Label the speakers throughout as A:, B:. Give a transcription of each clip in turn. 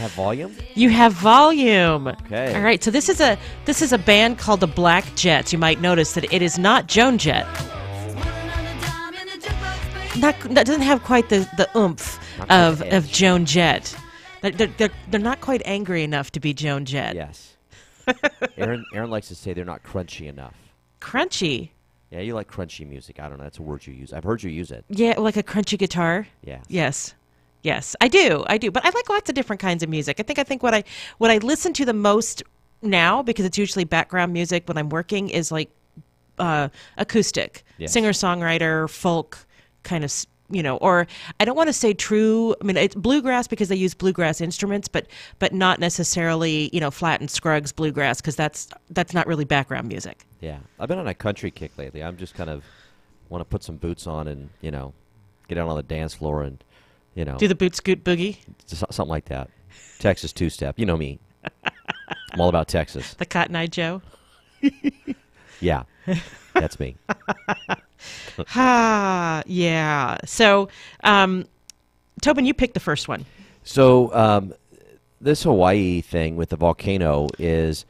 A: have volume?
B: You have volume.
A: Okay.
B: All right. So this is a band called the Black Jets. You might notice that it is not Joan Jett. That doesn't have quite the oomph of Joan Jett. They're not quite angry enough to be Joan Jett.
A: Yes. Aaron likes to say they're not crunchy enough.
B: Crunchy.
A: Yeah, you like crunchy music. I don't know. That's a word you use. I've heard you use it.
B: Yeah, like a crunchy guitar.
A: Yeah.
B: Yes, I do. But I like lots of different kinds of music. I think what I listen to the most now, because it's usually background music when I'm working, is like acoustic, singer-songwriter, folk kind of, or I don't want to say true. I mean, it's bluegrass because they use bluegrass instruments, but not necessarily, Flat and Scruggs bluegrass, because that's not really background music.
A: Yeah, I've been on a country kick lately. I'm just kind of want to put some boots on and get out on the dance floor and
B: do the boot scoot boogie,
A: something like that. Texas two-step, you know me. I'm all about Texas.
B: The Cotton Eye Joe.
A: Yeah, that's me.
B: Yeah. So, Tobin, you picked the first one.
A: So this Hawaii thing with the volcano is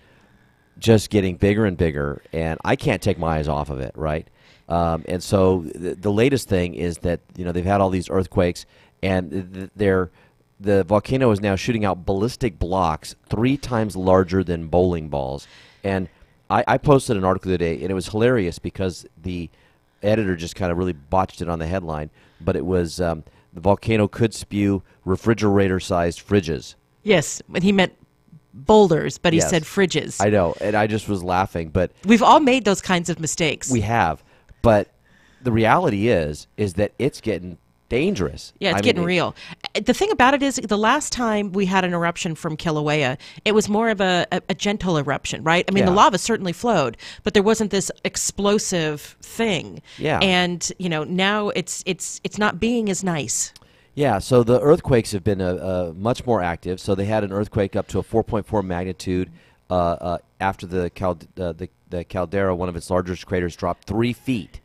A: just getting bigger and bigger, and I can't take my eyes off of it, right? And so the latest thing is that they've had all these earthquakes, and the volcano is now shooting out ballistic blocks 3 times larger than bowling balls. And I posted an article today, and it was hilarious because the editor just kind of really botched it on the headline, but it was the volcano could spew refrigerator-sized fridges.
B: Yes, and he meant boulders, but he
A: Yes.
B: said fridges.
A: I know, and I just was laughing. But
B: we've all made those kinds of mistakes.
A: We have, but the reality is that it's getting dangerous.
B: Yeah, it's getting real. The thing about it is, the last time we had an eruption from Kilauea, it was more of a gentle eruption, right? I mean, the lava certainly flowed, but there wasn't this explosive thing.
A: Yeah.
B: And now it's not being as nice.
A: Yeah, so the earthquakes have been much more active. So they had an earthquake up to a 4.4 magnitude after the caldera, one of its largest craters, dropped 3 feet.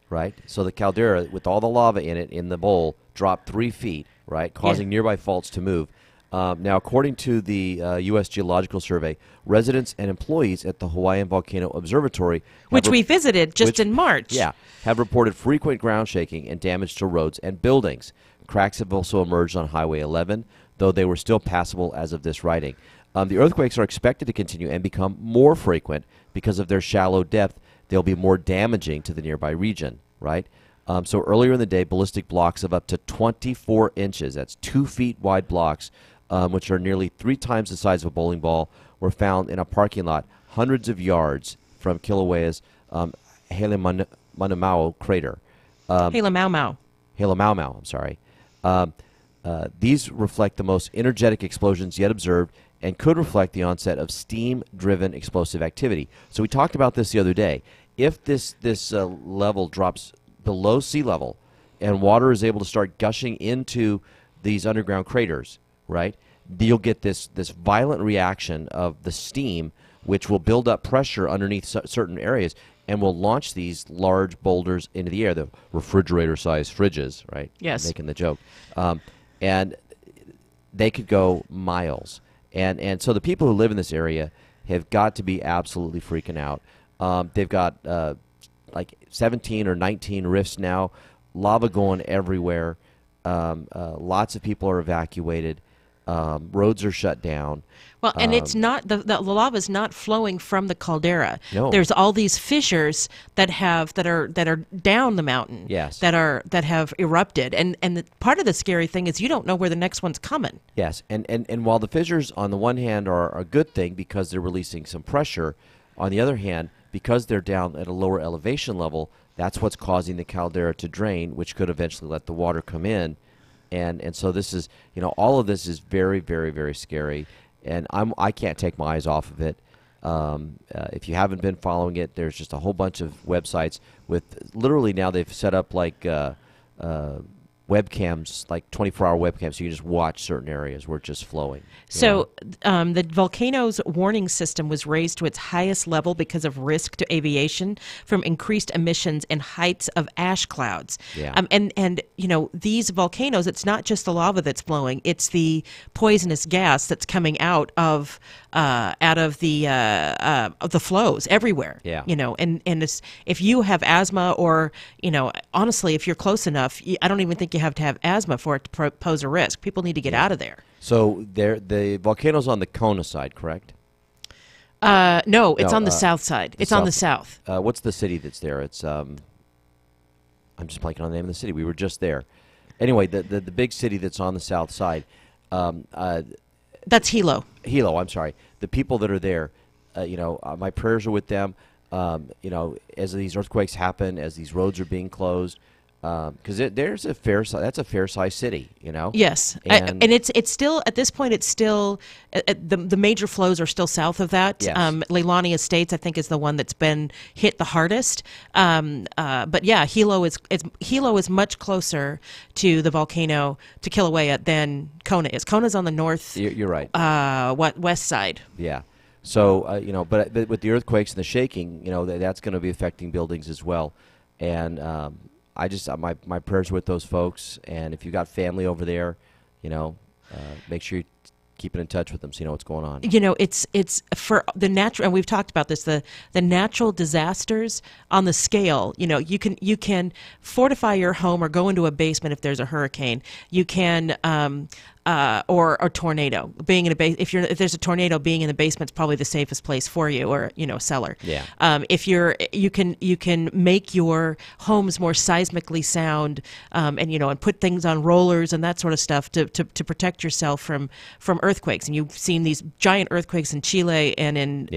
A: Right, so the caldera, with all the lava in it in the bowl, dropped 3 feet, right, causing nearby faults to move. Now, according to the U.S. Geological Survey, residents and employees at the Hawaiian Volcano Observatory,
B: which we visited in March,
A: have reported frequent ground shaking and damage to roads and buildings. Cracks have also emerged on Highway 11, though they were still passable as of this writing. The earthquakes are expected to continue and become more frequent because of their shallow depth. They'll be more damaging to the nearby region, right? So earlier in the day, ballistic blocks of up to 24 inches, that's 2 feet wide blocks, which are nearly 3 times the size of a bowling ball, were found in a parking lot hundreds of yards from Kilauea's Halemaumau crater.
B: Halemaumau,
A: I'm sorry. These reflect the most energetic explosions yet observed and could reflect the onset of steam-driven explosive activity. So we talked about this the other day. If this level drops below sea level and water is able to start gushing into these underground craters, right, you'll get this violent reaction of the steam, which will build up pressure underneath certain areas and will launch these large boulders into the air, the refrigerator-sized fridges, right?
B: Yes.
A: Making the joke. And they could go miles. And so the people who live in this area have got to be absolutely freaking out. They've got like 17 or 19 rifts now, lava going everywhere. Lots of people are evacuated. Roads are shut down.
B: Well, and it's not the lava is not flowing from the caldera.
A: No.
B: There's all these fissures that are down the mountain.
A: Yes.
B: That have erupted, and part of the scary thing is you don't know where the next one's coming.
A: Yes, and while the fissures on the one hand are a good thing because they're releasing some pressure, on the other hand, because they're down at a lower elevation level, that's what's causing the caldera to drain, which could eventually let the water come in. And so this is, all of this is very, very, very scary, and I can't take my eyes off of it. If you haven't been following it, there's just a whole bunch of websites with literally now they've set up like webcams, like 24-hour webcams, so you just watch certain areas where it's just flowing.
B: So the volcano's warning system was raised to its highest level because of risk to aviation from increased emissions and heights of ash clouds.
A: Yeah.
B: And these volcanoes, it's not just the lava that's flowing; it's the poisonous gas that's coming out of the flows everywhere.
A: Yeah.
B: And it's, if you have asthma, or honestly, if you're close enough, I don't even think you have to have asthma for it to pose a risk. People need to get out of there.
A: So the volcano's on the Kona side, correct?
B: No, it's on the south side. It's on the south.
A: What's the city that's there? It's I'm just blanking on the name of the city. We were just there. Anyway, the big city that's on the south side.
B: That's Hilo.
A: Hilo, I'm sorry. The people that are there, my prayers are with them. As these earthquakes happen, as these roads are being closed, because that's a fair-sized city,
B: Yes, and it's still, at this point, it's still the major flows are still south of that.
A: Yes.
B: Leilani Estates, I think, is the one that's been hit the hardest. But yeah, Hilo is much closer to the volcano, to Kilauea, than Kona is. Kona's on the north.
A: You're right.
B: West side.
A: Yeah. So but with the earthquakes and the shaking, that's going to be affecting buildings as well, and I just my prayers with those folks, and if you got family over there, make sure you keep in touch with them so you know what's going on.
B: It's for the natural, and we've talked about this, the natural disasters on the scale. You can fortify your home or go into a basement if there's a hurricane. You can or a tornado. Being in if there's a tornado, being in the basement's probably the safest place for you, or cellar.
A: Yeah.
B: If you can make your homes more seismically sound, and put things on rollers and that sort of stuff to protect yourself from earthquakes. And you've seen these giant earthquakes in Chile and in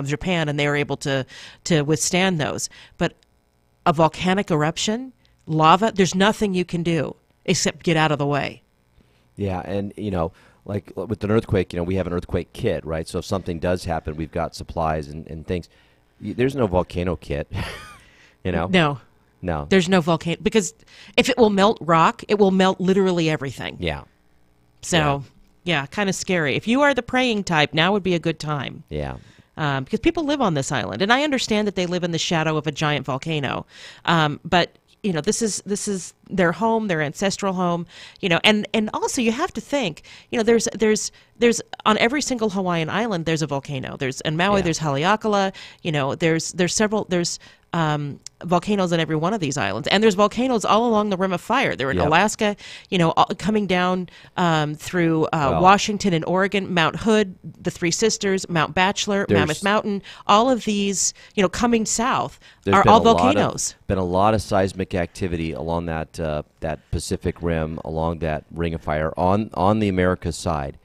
B: Japan, and they were able to withstand those. But a volcanic eruption, lava, there's nothing you can do except get out of the way.
A: Yeah, and like with an earthquake, we have an earthquake kit, right? So if something does happen, we've got supplies and things. There's no volcano kit,
B: No.
A: No.
B: There's no volcano, because if it will melt rock, it will melt literally everything.
A: Yeah.
B: So, yeah, kind of scary. If you are the praying type, now would be a good time.
A: Yeah.
B: Because people live on this island, and I understand that they live in the shadow of a giant volcano. But this is their home, their ancestral home. And also you have to think, there's on every single Hawaiian island there's a volcano. There's in Maui, there's Haleakala. There's several volcanoes on every one of these islands, and there's volcanoes all along the Rim of Fire. They're in Alaska, coming down through Washington and Oregon, Mount Hood, the Three Sisters, Mount Bachelor, Mammoth Mountain. All of these, coming south, are all volcanoes.
A: Been a lot of seismic activity along that Pacific Rim, along that Ring of Fire on the Americas side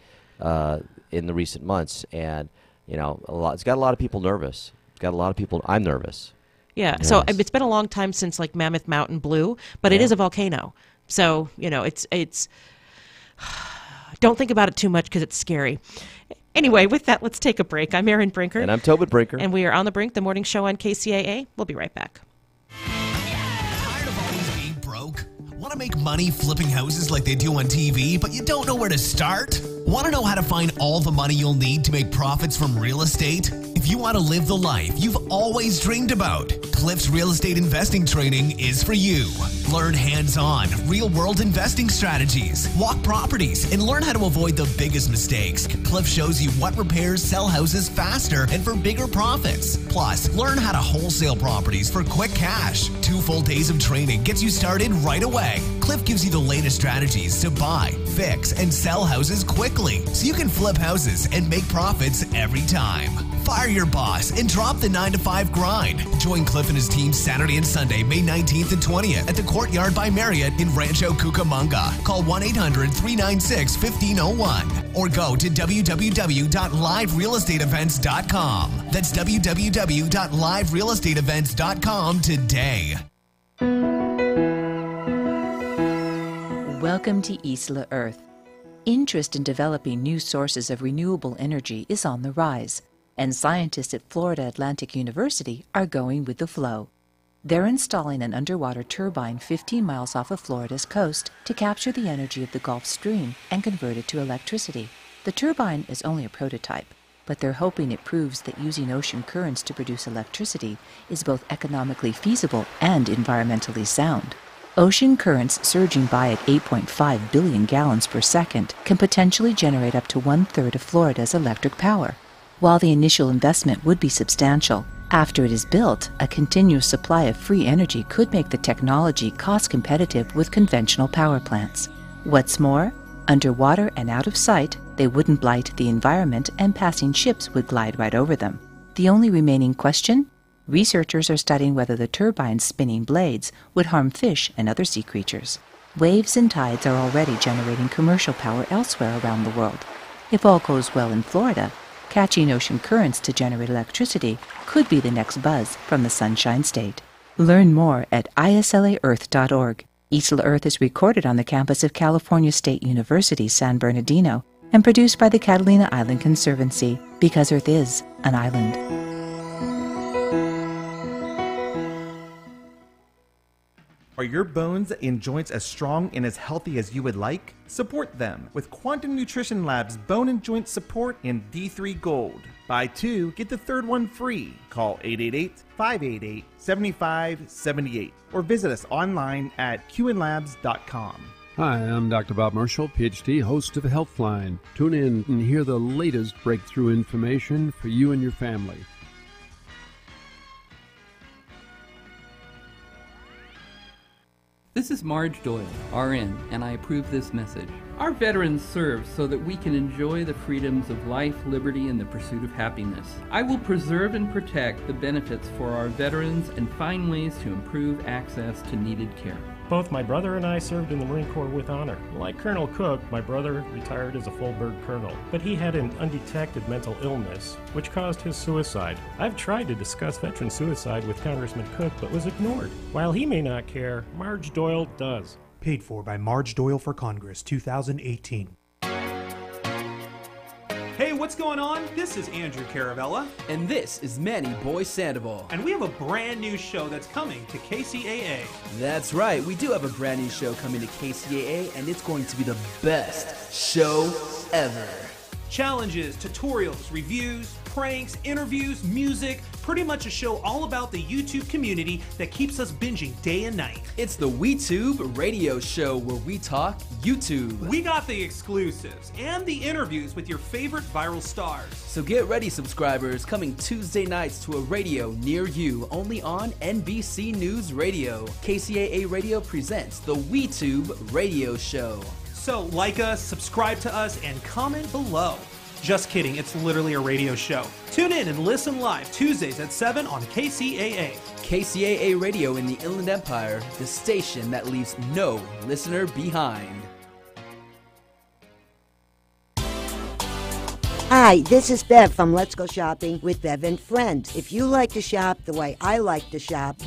A: in the recent months, and it's got a lot of people nervous. It's got a lot of people. I'm nervous.
B: Yeah, so it's been a long time since like Mammoth Mountain blew, but it is a volcano. So, it's don't think about it too much because it's scary. Anyway, with that, let's take a break. I'm Erin Brinker.
A: And I'm Tobin Brinker.
B: And we are On the Brink, the morning show on KCAA. We'll be right back.
C: Tired of always being broke? Want to make money flipping houses like they do on TV, but you don't know where to start? Want to know how to find all the money you'll need to make profits from real estate? If you want to live the life you've always dreamed about, Cliff's Real Estate Investing Training is for you. Learn hands-on, real-world investing strategies, walk properties, and learn how to avoid the biggest mistakes. Cliff shows you what repairs sell houses faster and for bigger profits. Plus, learn how to wholesale properties for quick cash. 2 full days of training gets you started right away. Cliff gives you the latest strategies to buy, fix, and sell houses quickly so you can flip houses and make profits every time. Fire your boss and drop the 9-to-5 grind. Join Cliff and his team Saturday and Sunday, May 19th and 20th at the Courtyard by Marriott in Rancho Cucamonga. Call 1-800-396-1501 or go to www.liverealestateevents.com. That's www.liverealestateevents.com today.
D: Welcome to Isla Earth. Interest in developing new sources of renewable energy is on the rise, and scientists at Florida Atlantic University are going with the flow. They're installing an underwater turbine 15 miles off of Florida's coast to capture the energy of the Gulf Stream and convert it to electricity. The turbine is only a prototype, but they're hoping it proves that using ocean currents to produce electricity is both economically feasible and environmentally sound. Ocean currents surging by at 8.5 billion gallons per second can potentially generate up to 1/3 of Florida's electric power. While the initial investment would be substantial, after it is built, a continuous supply of free energy could make the technology cost competitive with conventional power plants. What's more, underwater and out of sight, they wouldn't blight the environment and passing ships would glide right over them. The only remaining question? Researchers are studying whether the turbine's spinning blades would harm fish and other sea creatures. Waves and tides are already generating commercial power elsewhere around the world. If all goes well in Florida, catching ocean currents to generate electricity could be the next buzz from the Sunshine State. Learn more at islaearth.org. Isla Earth is recorded on the campus of California State University, San Bernardino, and produced by the Catalina Island Conservancy, because Earth is an island.
E: Are your bones and joints as strong and as healthy as you would like? Support them with Quantum Nutrition Lab's Bone and Joint Support and D3 Gold. Buy two, get the third one free. Call 888-588-7578 or visit us online at qnlabs.com.
F: Hi, I'm Dr. Bob Marshall, PhD, host of Healthline. Tune in and hear the latest breakthrough information for you and your family.
G: This is Marge Doyle, RN, and I approve this message. Our veterans serve so that we can enjoy the freedoms of life, liberty, and the pursuit of happiness. I will preserve and protect the benefits for our veterans and find ways to improve access to needed care.
H: Both my brother and I served in the Marine Corps with honor. Like Colonel Cook, my brother retired as a full bird colonel, but he had an undetected mental illness, which caused his suicide. I've tried to discuss veteran suicide with Congressman Cook, but was ignored. While he may not care, Marge Doyle does.
I: Paid for by Marge Doyle for Congress, 2018.
J: Hey, what's going on? This is Andrew Caravella.
K: And this is Manny Boy Sandoval.
J: And we have a brand new show that's coming to KCAA.
K: That's right, we do have a brand new show coming to KCAA, and it's going to be the best show ever.
J: Challenges, tutorials, reviews, pranks, interviews, music, pretty much a show all about the YouTube community that keeps us binging day and night.
K: It's the WeTube radio show where we talk YouTube.
J: We got the exclusives and the interviews with your favorite viral stars.
K: So get ready, subscribers, coming Tuesday nights to a radio near you, only on NBC News Radio. KCAA Radio presents the WeTube radio show.
J: So like us, subscribe to us, and comment below. Just kidding, it's literally a radio show. Tune in and listen live Tuesdays at 7 on KCAA.
K: KCAA Radio in the Inland Empire, the station that leaves no listener behind.
L: Hi, this is Bev from Let's Go Shopping with Bev and Friends. If you like to shop the way I like to shop,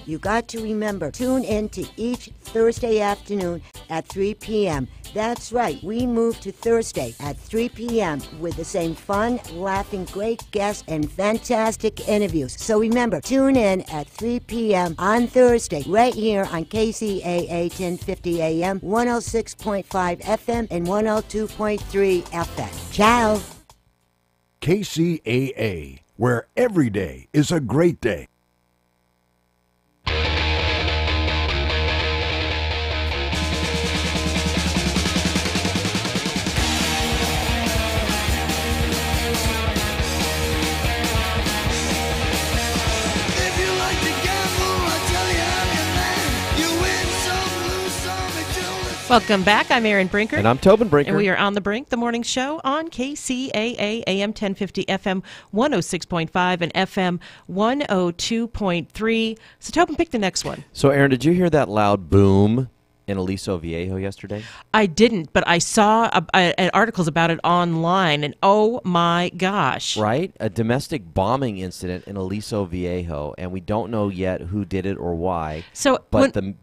L: you got to remember, tune in to each Thursday afternoon at 3 p.m. That's right, we moved to Thursday at 3 p.m. with the same fun, laughing, great guests, and fantastic interviews. So remember, tune in at 3 p.m. on Thursday, right here on KCAA 1050 AM, 106.5 FM, and 102.3 FM. Ciao!
M: KCAA, where every day is a great day.
B: Welcome back. I'm Erin Brinker.
A: And I'm Tobin Brinker.
B: And we are on The Brink, the morning show on KCAA AM 1050 FM 106.5 and FM 102.3. So Tobin, pick the next one.
A: So Erin, did you hear that loud boom in Aliso Viejo yesterday?
B: I didn't, but I saw articles about it online, and oh my gosh.
A: Right? A domestic bombing incident in Aliso Viejo, and we don't know yet who did it or why.
B: So
A: but the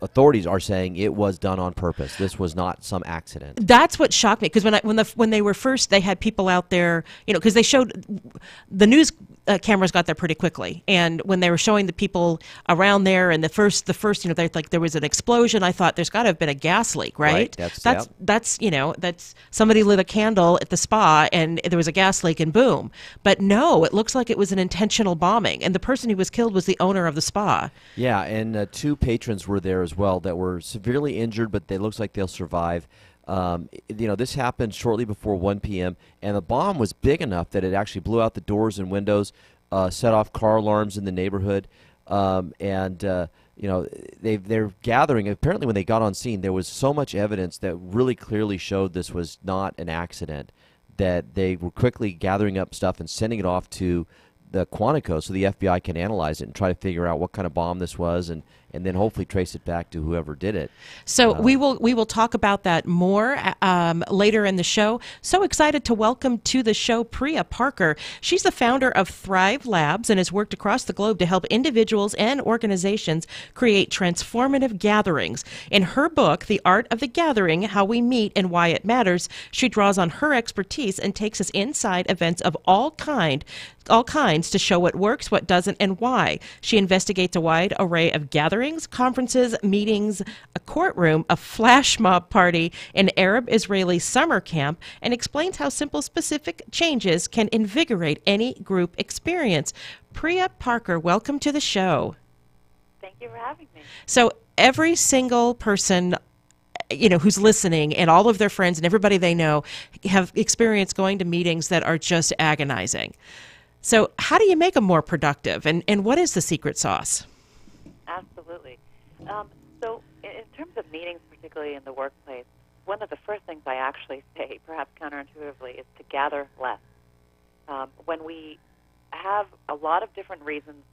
A: authorities are saying it was done on purpose. This was not some accident.
B: That's what shocked me, because when they were first, they had people out there, because they showed the news cameras got there pretty quickly, and when they were showing the people around there, and the first, there was an explosion. I thought there's got to have been a gas leak, right? That's somebody lit a candle at the spa, and there was a gas leak, and boom. But no, it looks like it was an intentional bombing, and the person who was killed was the owner of the spa.
A: Yeah, and 2 patrons were there as well that were severely injured, but it looks like they'll survive. This happened shortly before 1 p.m., and the bomb was big enough that it actually blew out the doors and windows, set off car alarms in the neighborhood, they're gathering. Apparently, when they got on scene, there was so much evidence that really clearly showed this was not an accident, that they were quickly gathering up stuff and sending it off to the Quantico so the FBI can analyze it and try to figure out what kind of bomb this was, and then hopefully trace it back to whoever did it.
B: So we will talk about that more later in the show. So excited to welcome to the show Priya Parker. She's the founder of Thrive Labs and has worked across the globe to help individuals and organizations create transformative gatherings. In her book, The Art of the Gathering, How We Meet and Why It Matters, she draws on her expertise and takes us inside events of all kinds to show what works, what doesn't, and why. She investigates a wide array of gatherings, conferences, meetings, a courtroom, a flash mob party, an Arab-Israeli summer camp, and explains how simple, specific changes can invigorate any group experience. Priya Parker, welcome to the show.
N: Thank you for having me.
B: So every single person who's listening, and all of their friends and everybody they know have experienced going to meetings that are just agonizing. So how do you make them more productive, and what is the secret sauce?
N: Absolutely. So in terms of meetings, particularly in the workplace, one of the first things I actually say, perhaps counterintuitively, is to gather less. When we have a lot of different reasons,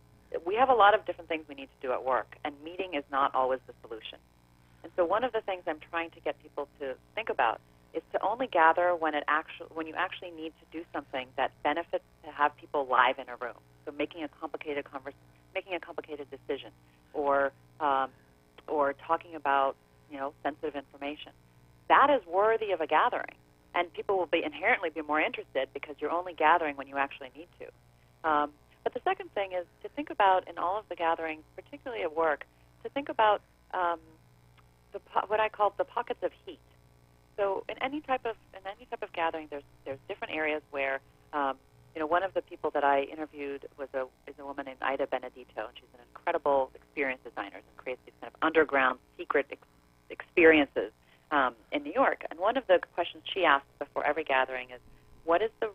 N: we have a lot of different things we need to do at work, and meeting is not always the solution. And so one of the things I'm trying to get people to think about is to only gather when you actually need to do something that benefits to have people live in a room. So making a complicated decision, or talking about sensitive information. That is worthy of a gathering, and people will be inherently be more interested because you're only gathering when you actually need to. But the second thing is to think about, in all of the gatherings, particularly at work, to think about what I call the pockets of heat. So in any type of gathering, there's different areas where one of the people that I interviewed is a woman named Ida Benedito, and she's an incredible experience designer and creates these kind of underground secret experiences in New York. And one of the questions she asks before every gathering is, what is the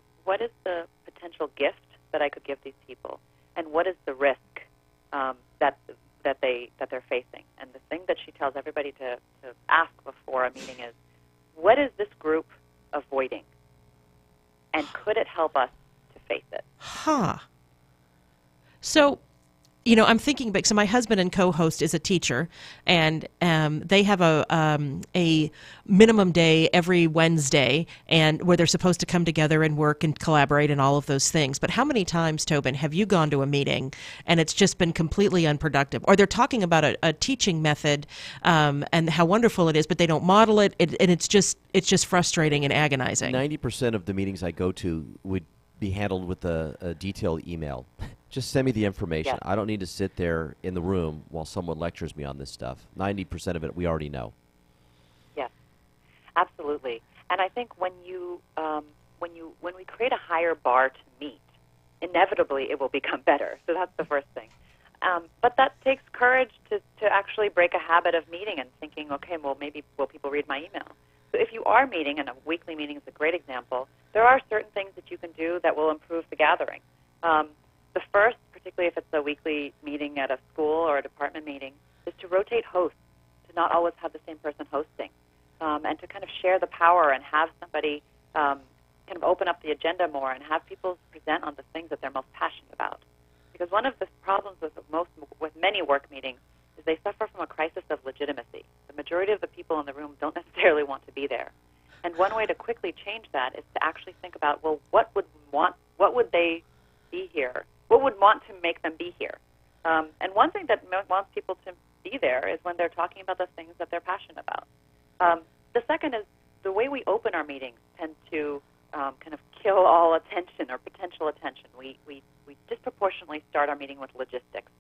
N: potential gift that I could give these people, and what is the risk that they're facing? And the thing that she tells everybody to ask before a meeting is, what is this group avoiding? And could it help us to face it?
B: So, I'm thinking back. So my husband and co-host is a teacher, and they have a minimum day every Wednesday, and where they're supposed to come together and work and collaborate and all of those things. But how many times, Tobin, have you gone to a meeting and it's just been completely unproductive? Or they're talking about a teaching method and how wonderful it is, but they don't model it, and it's just frustrating and agonizing.
A: 90% of the meetings I go to would be handled with a detailed email. Just send me the information.
N: Yes.
A: I don't need to sit there in the room while someone lectures me on this stuff. 90% of it we already know.
N: Yes, absolutely. And I think when we create a higher bar to meet, inevitably it will become better. So that's the first thing. But that takes courage to actually break a habit of meeting and thinking, okay, well, maybe will people read my email? So if you are meeting, and a weekly meeting is a great example, there are certain things that you can do that will improve the gathering. The first, particularly if it's a weekly meeting at a school or a department meeting, is to rotate hosts, to not always have the same person hosting, and to kind of share the power and have somebody kind of open up the agenda more and have people present on the things that they're most passionate about. Because one of the problems with many work meetings is they suffer from a crisis of legitimacy. The majority of the people in the room don't necessarily want to be there. And one way to quickly change that is to actually think about, well, what would they be here? What would want to make them be here? And one thing that wants people be there is when they're talking about the things that they're passionate about. The second is the way we open our meetings tend to kind of kill all attention or potential attention. We disproportionately start our meeting with logistics,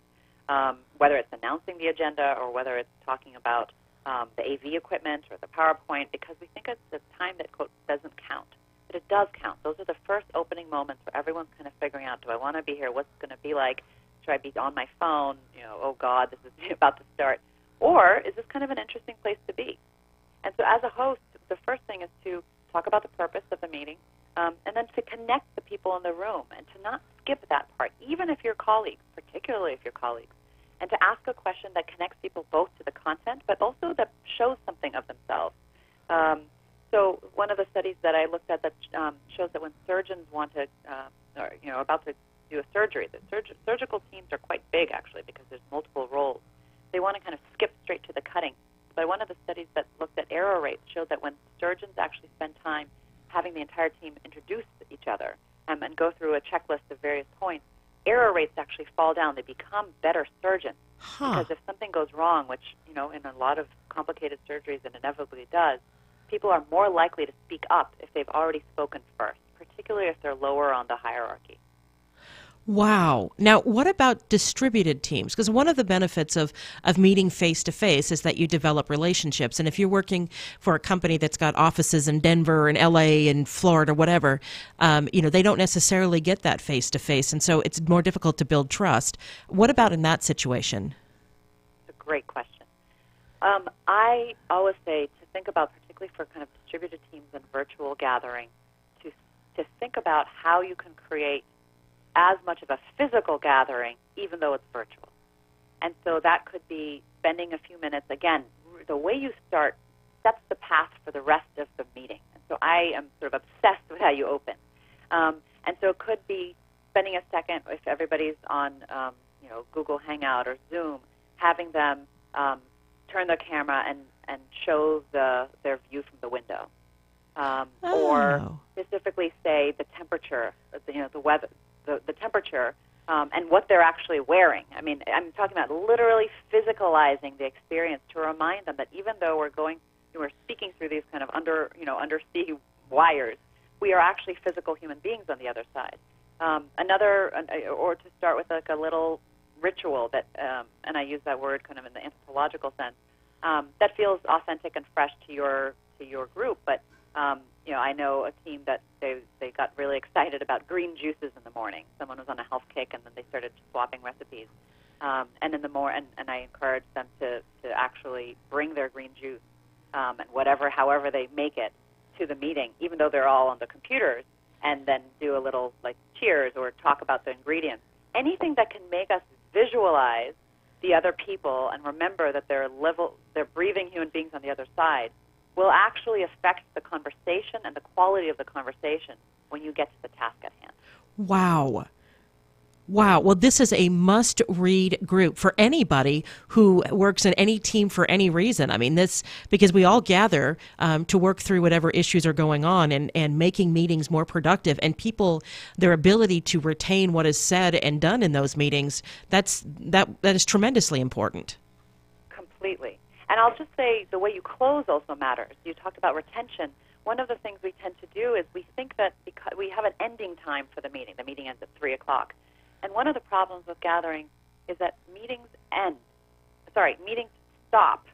N: whether it's announcing the agenda or whether it's talking about the AV equipment or the PowerPoint, because we think it's the time that, quote, doesn't count. But it does count. Those are the first opening moments where everyone's kind of figuring out, do I want to be here? What's it going to be like? Should I be on my phone? Oh, God, this is about to start. Or is this kind of an interesting place to be? And so as a host, the first thing is to talk about the purpose of the meeting, and then to connect the people in the room and to not skip that part, even if you're colleagues, particularly if you're colleagues, and to ask a question that connects people both to the content but also that shows something of themselves. So one of the studies that I looked at that shows that when surgeons want to, about to do a surgery, the surgical teams are quite big, actually, because there's multiple roles. They want to kind of skip straight to the cutting. But one of the studies that looked at error rates showed that when surgeons actually spend time having the entire team introduce each other and go through a checklist of various points, error rates actually fall down. They become better surgeons. Because if something goes wrong, which, in a lot of complicated surgeries it inevitably does, people are more likely to speak up if they've already spoken first, particularly if they're lower on the hierarchy.
B: Wow. Now, what about distributed teams? Because one of the benefits of meeting face-to-face is that you develop relationships. And if you're working for a company that's got offices in Denver and LA and Florida, whatever, they don't necessarily get that face-to-face. And so it's more difficult to build trust. What about in that situation?
N: It's a great question. I always say to think about, particularly for kind of distributed teams and virtual gathering, to think about how you can create as much of a physical gathering, even though it's virtual. And so that could be spending a few minutes. Again, the way you start sets the path for the rest of the meeting. And so I am sort of obsessed with how you open. And so it could be spending a second, if everybody's on Google Hangout or Zoom, having them turn their camera and show their view from the window. Or specifically say the temperature, the weather, the temperature, and what they're actually wearing. I mean, I'm talking about literally physicalizing the experience to remind them that even though we're speaking through these kind of undersea wires, we are actually physical human beings on the other side. Or to start with like a little ritual that, and I use that word kind of in the anthropological sense, that feels authentic and fresh to your group, but I know a team that they got really excited about green juices in the morning. Someone was on a health kick, and then they started swapping recipes. And in the and I encouraged them to actually bring their green juice and however they make it to the meeting, even though they're all on the computers, and then do a little like cheers or talk about the ingredients. Anything that can make us visualize the other people and remember that they're breathing human beings on the other side will actually affect the conversation and the quality of the conversation when you get to the task at hand.
B: Wow. Well, this is a must-read group for anybody who works in any team for any reason. I mean, because we all gather to work through whatever issues are going on and making meetings more productive, and people, their ability to retain what is said and done in those meetings, that is tremendously important.
N: Completely. And I'll just say the way you close also matters. You talked about retention. One of the things we tend to do is we think that because we have an ending time for the meeting ends at 3 o'clock. And one of the problems with gathering is that meetings stop.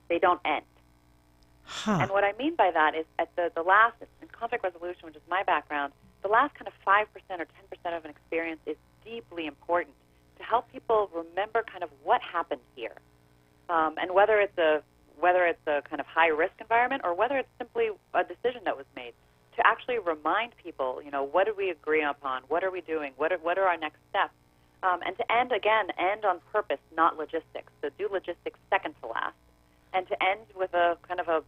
N: They don't end. And what I mean by that is at the last, in conflict resolution, which is my background, the last kind of 5% or 10% of an experience is deeply important to help people remember kind of what happened here. And whether it's a kind of high-risk environment or whether it's simply a decision that was made, to actually remind people, what did we agree upon? What are we doing? What are our next steps? And to end on purpose, not logistics. So do logistics second to last. And to end with a kind of a,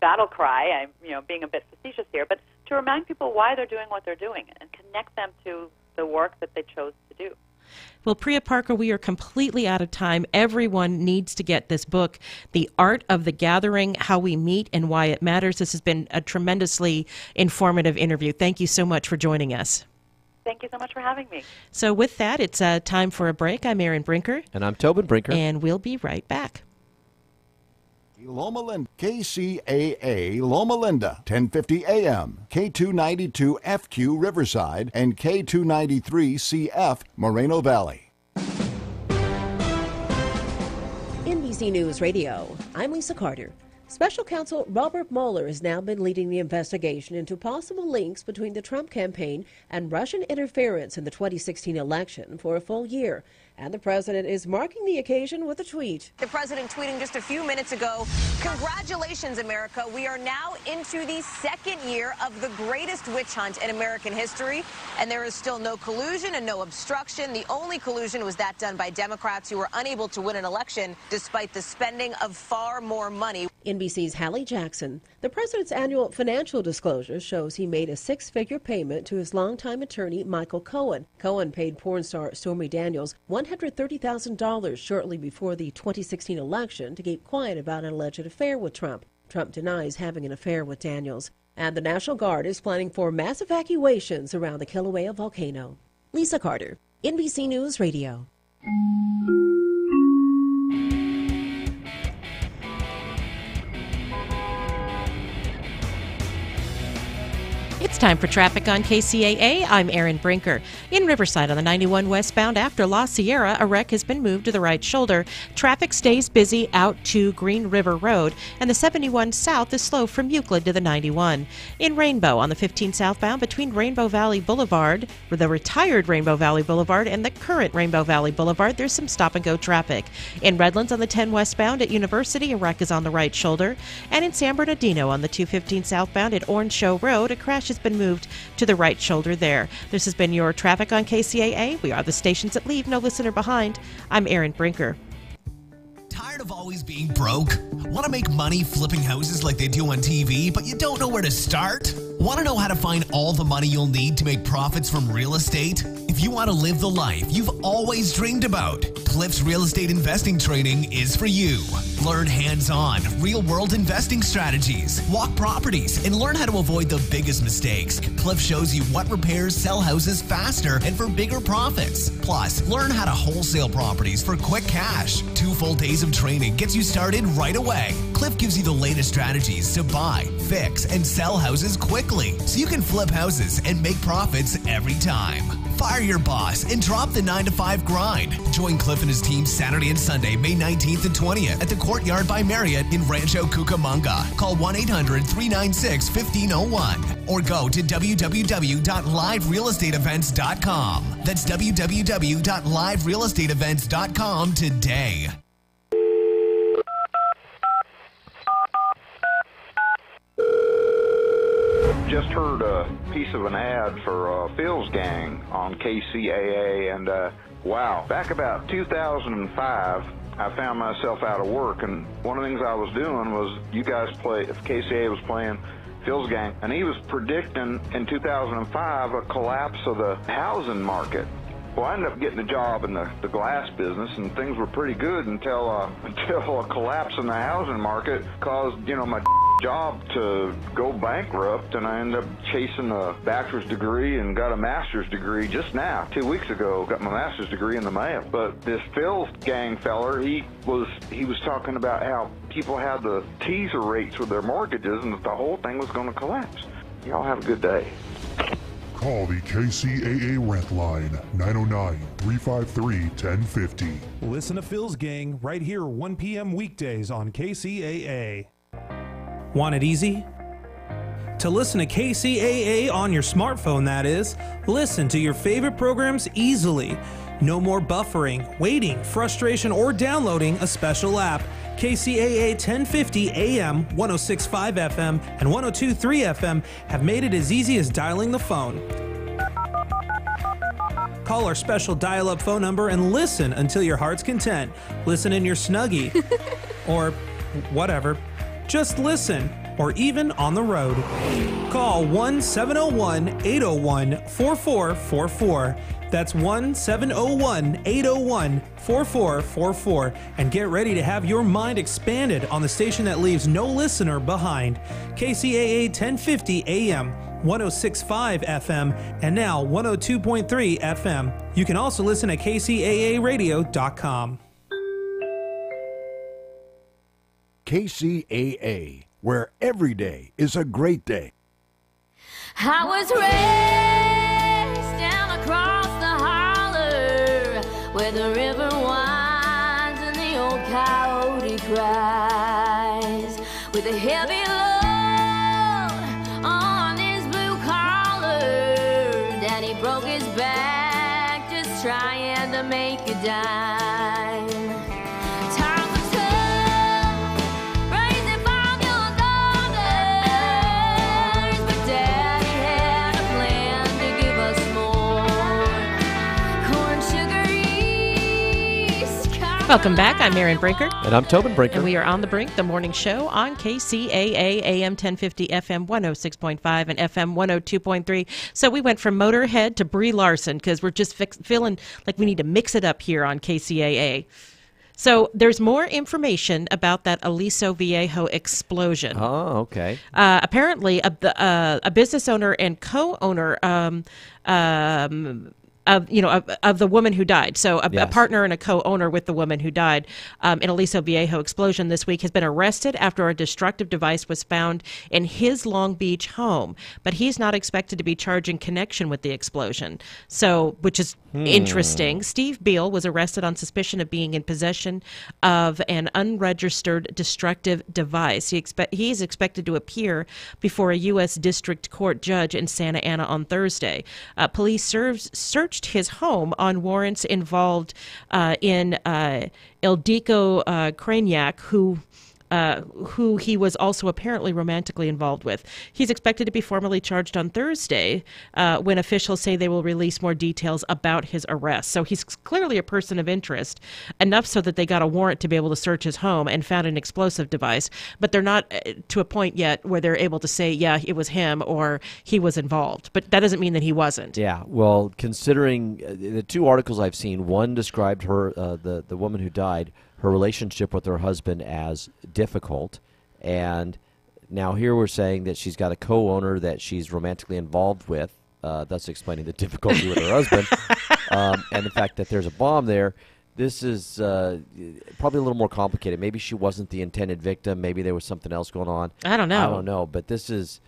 N: battle cry. I'm, being a bit facetious here, but to remind people why they're doing what they're doing and connect them to the work that they chose to do.
B: Well, Priya Parker, we are completely out of time. Everyone needs to get this book, The Art of the Gathering, How We Meet and Why It Matters. This has been a tremendously informative interview. Thank you so much for joining us.
N: Thank you so much for having me.
B: So with that, it's time for a break. I'm Erin Brinker.
A: And I'm Tobin Brinker.
B: And we'll be right back.
M: Loma Linda, KCAA Loma Linda, 1050 AM, K292 FQ Riverside, and K293 CF Moreno Valley.
O: NBC News Radio, I'm Lisa Carter. Special counsel Robert Mueller has now been leading the investigation into possible links between the Trump campaign and Russian interference in the 2016 election for a full year. And the president is marking the occasion with a tweet.
P: The president tweeting just a few minutes ago, "Congratulations, America. We are now into the second year of the greatest witch hunt in American history, and there is still no collusion and no obstruction. The only collusion was that done by Democrats who were unable to win an election despite the spending of far more money."
O: NBC's Hallie Jackson. The president's annual financial disclosure shows he made a six-figure payment to his longtime attorney, Michael Cohen. Cohen paid porn star Stormy Daniels $130,000 shortly before the 2016 election to keep quiet about an alleged affair with Trump. Trump denies having an affair with Daniels. And the National Guard is planning for mass evacuations around the Kilauea volcano. Lisa Carter, NBC News Radio.
B: It's time for traffic on KCAA. I'm Erin Brinker. In Riverside on the 91 westbound after La Sierra, a wreck has been moved to the right shoulder. Traffic stays busy out to Green River Road, and the 71 south is slow from Euclid to the 91. In Rainbow on the 15 southbound between Rainbow Valley Boulevard, or the retired Rainbow Valley Boulevard, and the current Rainbow Valley Boulevard, there's some stop-and-go traffic. In Redlands on the 10 westbound at University, a wreck is on the right shoulder. And in San Bernardino on the 215 southbound at Orange Show Road, a crash has been moved to the right shoulder there. This has been your traffic on KCAA. We are the stations that leave no listener behind. I'm Erin Brinker.
C: Tired of always being broke? Want to make money flipping houses like they do on TV, but you don't know where to start? Want to know how to find all the money you'll need to make profits from real estate? If you want to live the life you've always dreamed about, Cliff's Real Estate Investing Training is for you. Learn hands-on, real-world investing strategies, walk properties, and learn how to avoid the biggest mistakes. Cliff shows you what repairs sell houses faster and for bigger profits. Plus, learn how to wholesale properties for quick cash. 2 full days of training gets you started right away. Cliff gives you the latest strategies to buy, fix, and sell houses quickly so you can flip houses and make profits every time. Fire your boss and drop the 9-to-5 grind. Join Cliff and his team Saturday and Sunday, May 19th and 20th at the Courtyard by Marriott in Rancho Cucamonga. Call 1-800-396-1501 or go to www.liverealestateevents.com. That's www.liverealestateevents.com today.
Q: Just heard a piece of an ad for Phil's Gang on KCAA, and wow, back about 2005, I found myself out of work, and one of the things I was doing was KCAA was playing Phil's Gang, and he was predicting in 2005 a collapse of the housing market. Well, I ended up getting a job in the glass business, and things were pretty good until a collapse in the housing market caused, my job to go bankrupt, and I ended up chasing a bachelor's degree and got a master's degree just now. 2 weeks ago, got my master's degree in the mail. But this Phil's Gang feller, he was talking about how people had the teaser rates with their mortgages and that the whole thing was going to collapse. Y'all have a good day.
R: Call the KCAA rent line, 909-353-1050.
J: Listen to Phil's Gang right here 1 p.m. weekdays on KCAA. Want it easy? To listen to KCAA on your smartphone, that is, listen to your favorite programs easily. No more buffering, waiting, frustration, or downloading a special app. KCAA 1050 AM, 106.5 FM, and 102.3 FM have made it as easy as dialing the phone. Call our special dial-up phone number and listen until your heart's content. Listen in your Snuggie, or whatever. Just listen, or even on the road. Call 1-701-801-4444. That's 1-701-801-4444. And get ready to have your mind expanded on the station that leaves no listener behind. KCAA 1050 AM, 106.5 FM, and now 102.3 FM. You can also listen at kcaaradio.com.
M: KCAA, where every day is a great day.
S: I was raised down across the holler where the river winds and the old coyote cries with a heavy load on his blue collar. Daddy broke his back just trying to make a dime. Times were tough, raising 5 young daughters, but Daddy had a plan to give us more corn, sugar, yeast.
B: Welcome back. I'm Erin Brinker.
A: And I'm Tobin Brinker.
B: And we are on the Brink, the morning show on KCAA, AM 1050, FM 106.5, and FM 102.3. So we went from Motorhead to Brie Larson because we're just feeling like we need to mix it up here on KCAA. So there's more information about that Aliso Viejo explosion.
A: Oh, okay.
B: Apparently, a business owner and co-owner of the woman who died. So a partner and a co-owner with the woman who died in Aliso Viejo explosion this week has been arrested after a destructive device was found in his Long Beach home. But he's not expected to be charged in connection with the explosion. So, which is interesting. Steve Beal was arrested on suspicion of being in possession of an unregistered destructive device. He is expected to appear before a U.S. District Court judge in Santa Ana on Thursday. Police searched his home on warrants involved in Ildiko Krajniak, who he was also apparently romantically involved with. He's expected to be formally charged on Thursday when officials say they will release more details about his arrest. So he's clearly a person of interest, enough so that they got a warrant to be able to search his home and found an explosive device. But they're not to a point yet where they're able to say, yeah, it was him or he was involved. But that doesn't mean that he wasn't.
A: Yeah, well, considering the two articles I've seen, one described her, the woman who died, her relationship with her husband as difficult, and now here we're saying that she's got a co-owner that she's romantically involved with, thus explaining the difficulty with her husband, and the fact that there's a bomb there. This is probably a little more complicated. Maybe she wasn't the intended victim. Maybe there was something else going on.
B: I don't know.
A: But this is...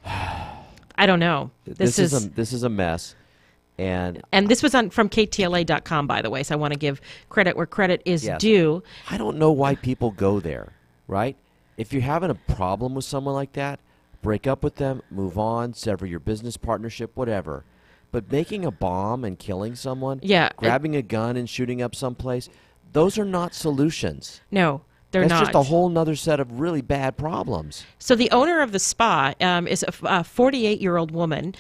B: I don't know.
A: This is a mess. And
B: this was from KTLA.com, by the way, so I want to give credit where credit is due.
A: I don't know why people go there, right? If you're having a problem with someone like that, break up with them, move on, sever your business partnership, whatever. But making a bomb and killing someone, grabbing a gun and shooting up someplace, those are not solutions.
B: No. They're
A: That's
B: not.
A: just a whole nother set of really bad problems.
B: So the owner of the spa is a 48-year-old woman.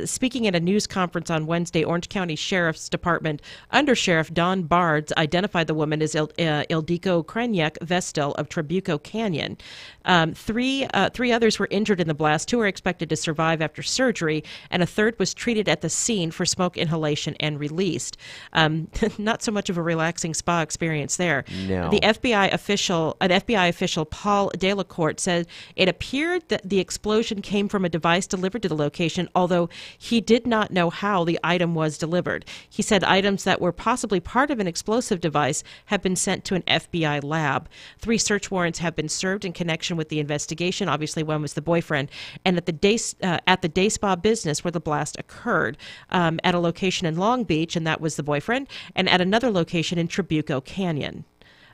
B: Speaking at a news conference on Wednesday, Orange County Sheriff's Department Undersheriff Don Bards identified the woman as Ildiko Krajniak Vestel of Trabuco Canyon. Three others were injured in the blast. 2 are expected to survive after surgery, and a third was treated at the scene for smoke inhalation and released. Not so much of a relaxing spa experience there.
A: No.
B: An FBI official, Paul Delacourt, said it appeared that the explosion came from a device delivered to the location, although he did not know how the item was delivered. He said items that were possibly part of an explosive device have been sent to an FBI lab. 3 search warrants have been served in connection with the investigation. Obviously, one was the boyfriend, and at the day spa business where the blast occurred, at a location in Long Beach, and that was the boyfriend, and at another location in Trabuco Canyon.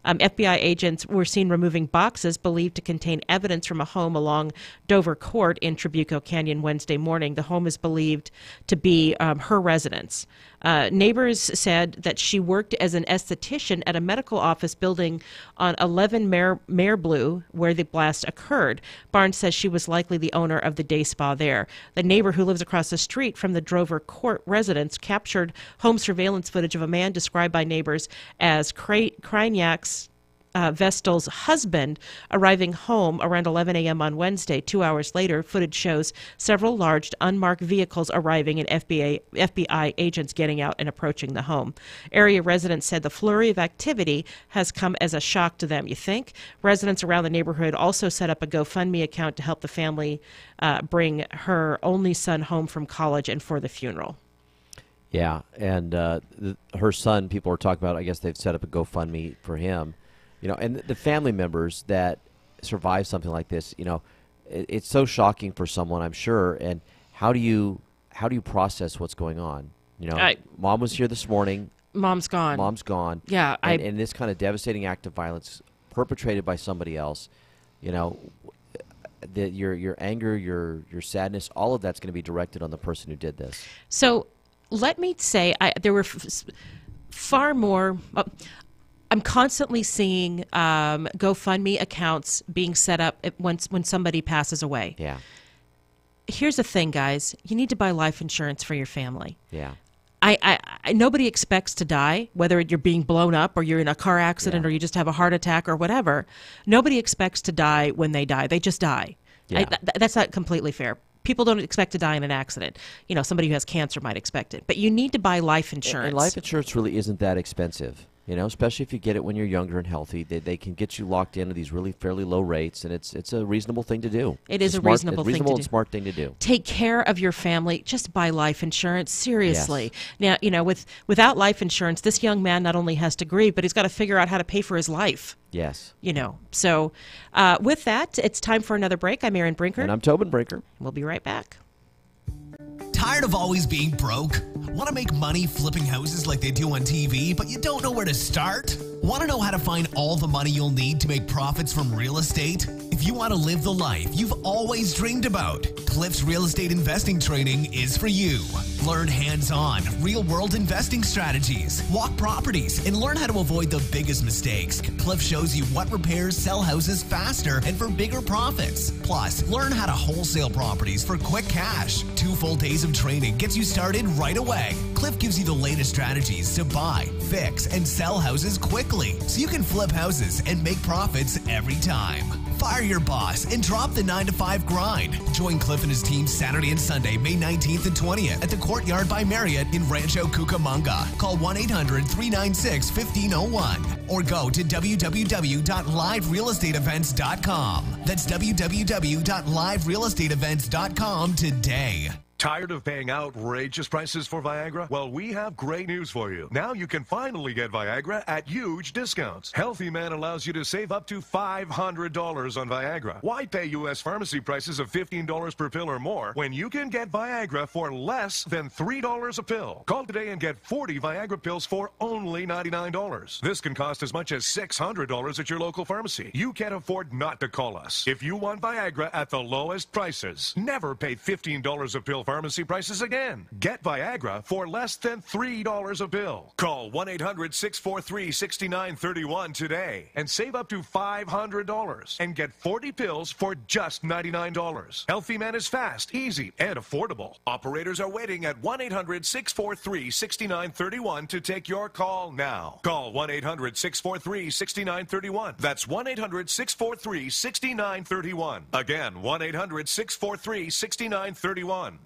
B: FBI agents were seen removing boxes believed to contain evidence from a home along Dover Court in Trabuco Canyon Wednesday morning. The home is believed to be her residence. Neighbors said that she worked as an esthetician at a medical office building on 11 Mare Blue, where the blast occurred. Barnes says she was likely the owner of the day spa there. The neighbor, who lives across the street from the Dover Court residence, captured home surveillance footage of a man described by neighbors as Krajniak's Vestal's husband arriving home around 11 a.m. on Wednesday. 2 hours later, footage shows several large unmarked vehicles arriving and FBI agents getting out and approaching the home. Area residents said the flurry of activity has come as a shock to them. You think? Residents around the neighborhood also set up a GoFundMe account to help the family bring her only son home from college and for the funeral.
A: Yeah, and her son, people are talking about, I guess they've set up a GoFundMe for him. And the family members that survive something like this, it's so shocking for someone, I'm sure. And how do you process what's going on? Mom was here this morning.
B: Mom's gone.
A: Mom's gone.
B: Yeah,
A: and this kind of devastating act of violence perpetrated by somebody else, your anger, your sadness, all of that's going to be directed on the person who did this.
B: So let me say, there were far more. I'm constantly seeing GoFundMe accounts being set up when somebody passes away.
A: Yeah.
B: Here's the thing, guys. You need to buy life insurance for your family.
A: Yeah.
B: Nobody expects to die, whether you're being blown up or you're in a car accident or you just have a heart attack or whatever. Nobody expects to die when they die. They just die.
A: Yeah.
B: That's not completely fair. People don't expect to die in an accident. Somebody who has cancer might expect it. But you need to buy life insurance.
A: And life insurance really isn't that expensive. Especially if you get it when you're younger and healthy, they can get you locked into these really fairly low rates, and it's a reasonable thing to do.
B: It is a reasonable thing to do.
A: And smart thing to do.
B: Take care of your family. Just buy life insurance. Seriously. Yes. Now, without life insurance, this young man not only has to grieve, but he's got to figure out how to pay for his life.
A: Yes.
B: So with that, it's time for another break. I'm Erin Brinker.
A: And I'm Tobin Brinker.
B: We'll be right back.
C: Tired of always being broke? Want to make money flipping houses like they do on TV, but you don't know where to start? Want to know how to find all the money you'll need to make profits from real estate? If you want to live the life you've always dreamed about, Cliff's Real Estate Investing Training is for you. Learn hands-on, real-world investing strategies, walk properties, and learn how to avoid the biggest mistakes. Cliff shows you what repairs sell houses faster and for bigger profits. Plus, learn how to wholesale properties for quick cash. 2 full days of training gets you started right away. Cliff gives you the latest strategies to buy, fix, and sell houses quickly so you can flip houses and make profits every time. Fire your boss and drop the 9-to-5 grind. Join Cliff and his team Saturday and Sunday, May 19th and 20th at the Courtyard by Marriott in Rancho Cucamonga. Call 1-800-396-1501 or go to www.liverealestateevents.com. That's www.liverealestateevents.com today.
T: Tired of paying outrageous prices for Viagra? Well, we have great news for you. Now you can finally get Viagra at huge discounts. Healthy Man allows you to save up to $500 on Viagra. Why pay U.S. pharmacy prices of $15 per pill or more when you can get Viagra for less than $3 a pill? Call today and get 40 Viagra pills for only $99. This can cost as much as $600 at your local pharmacy. You can't afford not to call us. If you want Viagra at the lowest prices, never pay $15 a pill pharmacy prices again. Get Viagra for less than $3 a pill. Call 1-800-643-6931 today and save up to $500 and get 40 pills for just $99. Healthy Man is fast, easy, and affordable. Operators are waiting at 1-800-643-6931 to take your call now. Call 1-800-643-6931. That's 1-800-643-6931. Again, 1-800-643-6931.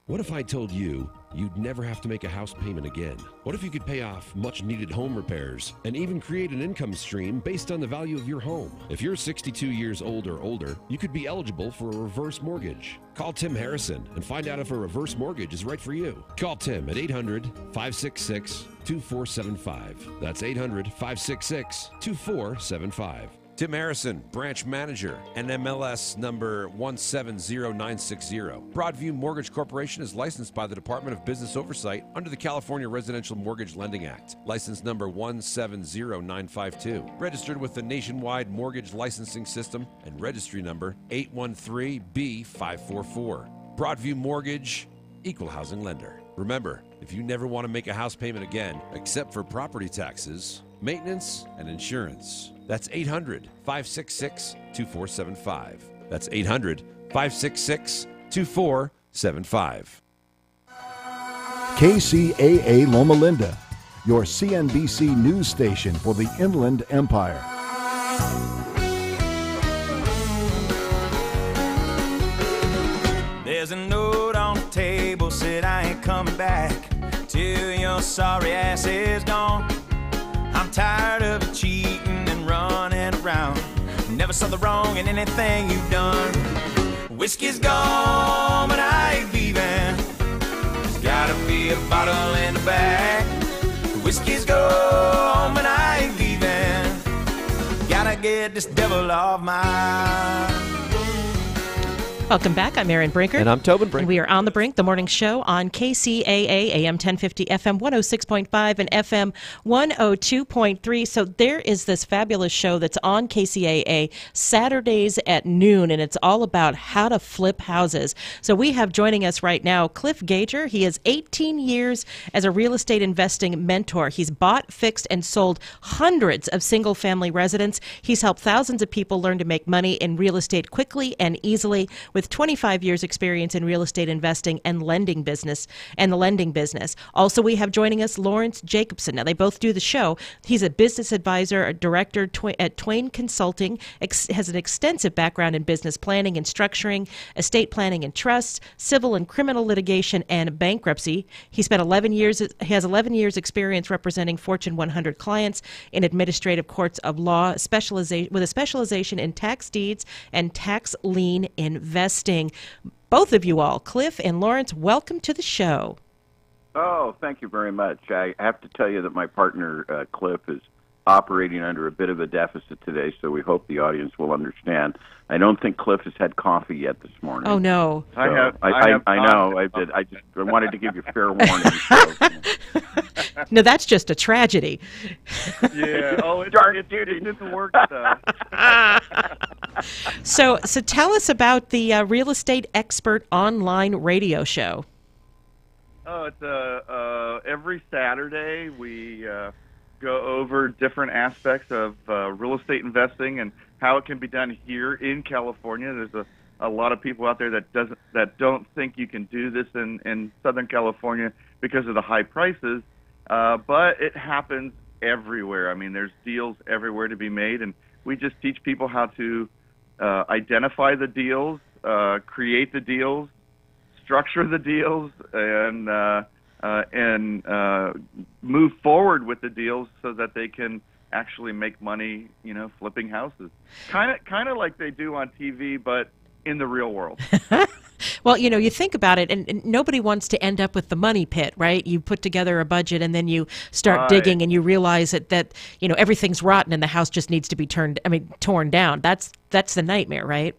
U: What if I told you you'd never have to make a house payment again? What if you could pay off much-needed home repairs and even create an income stream based on the value of your home? If you're 62 years old or older, you could be eligible for a reverse mortgage. Call Tim Harrison and find out if a reverse mortgage is right for you. Call Tim at 800-566-2475. That's 800-566-2475. Tim Harrison, branch manager, NMLS number 170960. Broadview Mortgage Corporation is licensed by the Department of Business Oversight under the California Residential Mortgage Lending Act. License number 170952. Registered with the Nationwide Mortgage Licensing System and registry number 813B544. Broadview Mortgage, equal housing lender. Remember, if you never want to make a house payment again, except for property taxes, maintenance, and insurance, that's 800-566-2475. That's 800-566-2475.
M: KCAA Loma Linda, your CNBC news station for the Inland Empire.
D: There's a note on the table, said I ain't coming back till your sorry ass is gone. I'm tired of cheating and running around. Never saw the wrong in anything you've done. Whiskey's gone, but I ain't leaving. There's gotta be a bottle in the back. Whiskey's gone, but I ain't leaving. Gotta get this devil off my.
B: Welcome back. I'm Erin Brinker.
A: And I'm Tobin Brinker.
B: And we are on the Brink, the morning show on KCAA, AM 1050, FM 106.5, and FM 102.3. So there is this fabulous show that's on KCAA Saturdays at noon, and it's all about how to flip houses. So we have joining us right now Cliff Gager. He has 18 years as a real estate investing mentor. He's bought, fixed, and sold hundreds of single-family residents. He's helped thousands of people learn to make money in real estate quickly and easily, with 25 years experience in real estate investing and the lending business. Also, we have joining us Lawrence Jacobson. Now, they both do the show. He's a business advisor, a director at Twain Consulting, has an extensive background in business planning and structuring, estate planning and trusts, civil and criminal litigation, and bankruptcy. He has 11 years experience representing Fortune 100 clients in administrative courts of law, with a specialization in tax deeds and tax lien investing. Both of you all, Cliff and Lawrence, welcome to the show.
V: Oh, thank you very much. I have to tell you that my partner, Cliff, is operating under a bit of a deficit today, so we hope the audience will understand. I don't think Cliff has had coffee yet this morning.
B: Oh, no.
V: So I know. I did. I wanted to give you fair warning.
B: No, that's just a tragedy.
V: Yeah. Oh, it didn't work, though.
B: So tell us about the Real Estate Expert online radio show.
W: Oh, it's every Saturday we go over different aspects of real estate investing and how it can be done here in California. There's a lot of people out there that don't think you can do this in Southern California because of the high prices, but it happens everywhere. I mean, there's deals everywhere to be made, and we just teach people how to identify the deals, create the deals, structure the deals, and move forward with the deals so that they can actually make money, flipping houses. Kind of like they do on TV, but in the real world.
B: Well, you think about it, and nobody wants to end up with the money pit, right? You put together a budget, and then you start digging, and you realize that everything's rotten, and the house just needs to be torn down. That's the nightmare, right?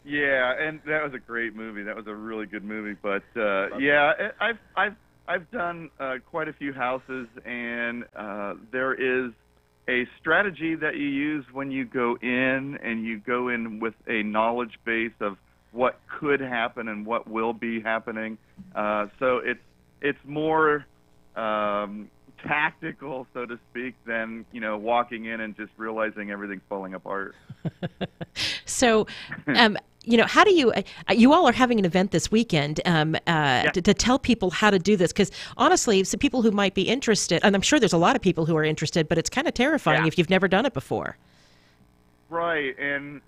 W: Yeah, and that was a great movie. That was a really good movie. But yeah, I've done quite a few houses, and there is a strategy that you use when you go in, and you go in with a knowledge base of what could happen and what will be happening. So it's more tactical, so to speak, than walking in and just realizing everything's falling apart.
B: So, how do you all are having an event this weekend to tell people how to do this? Because honestly, so people who might be interested, and I'm sure there's a lot of people who are interested, but it's kind of terrifying if you've never done it before.
W: Right, and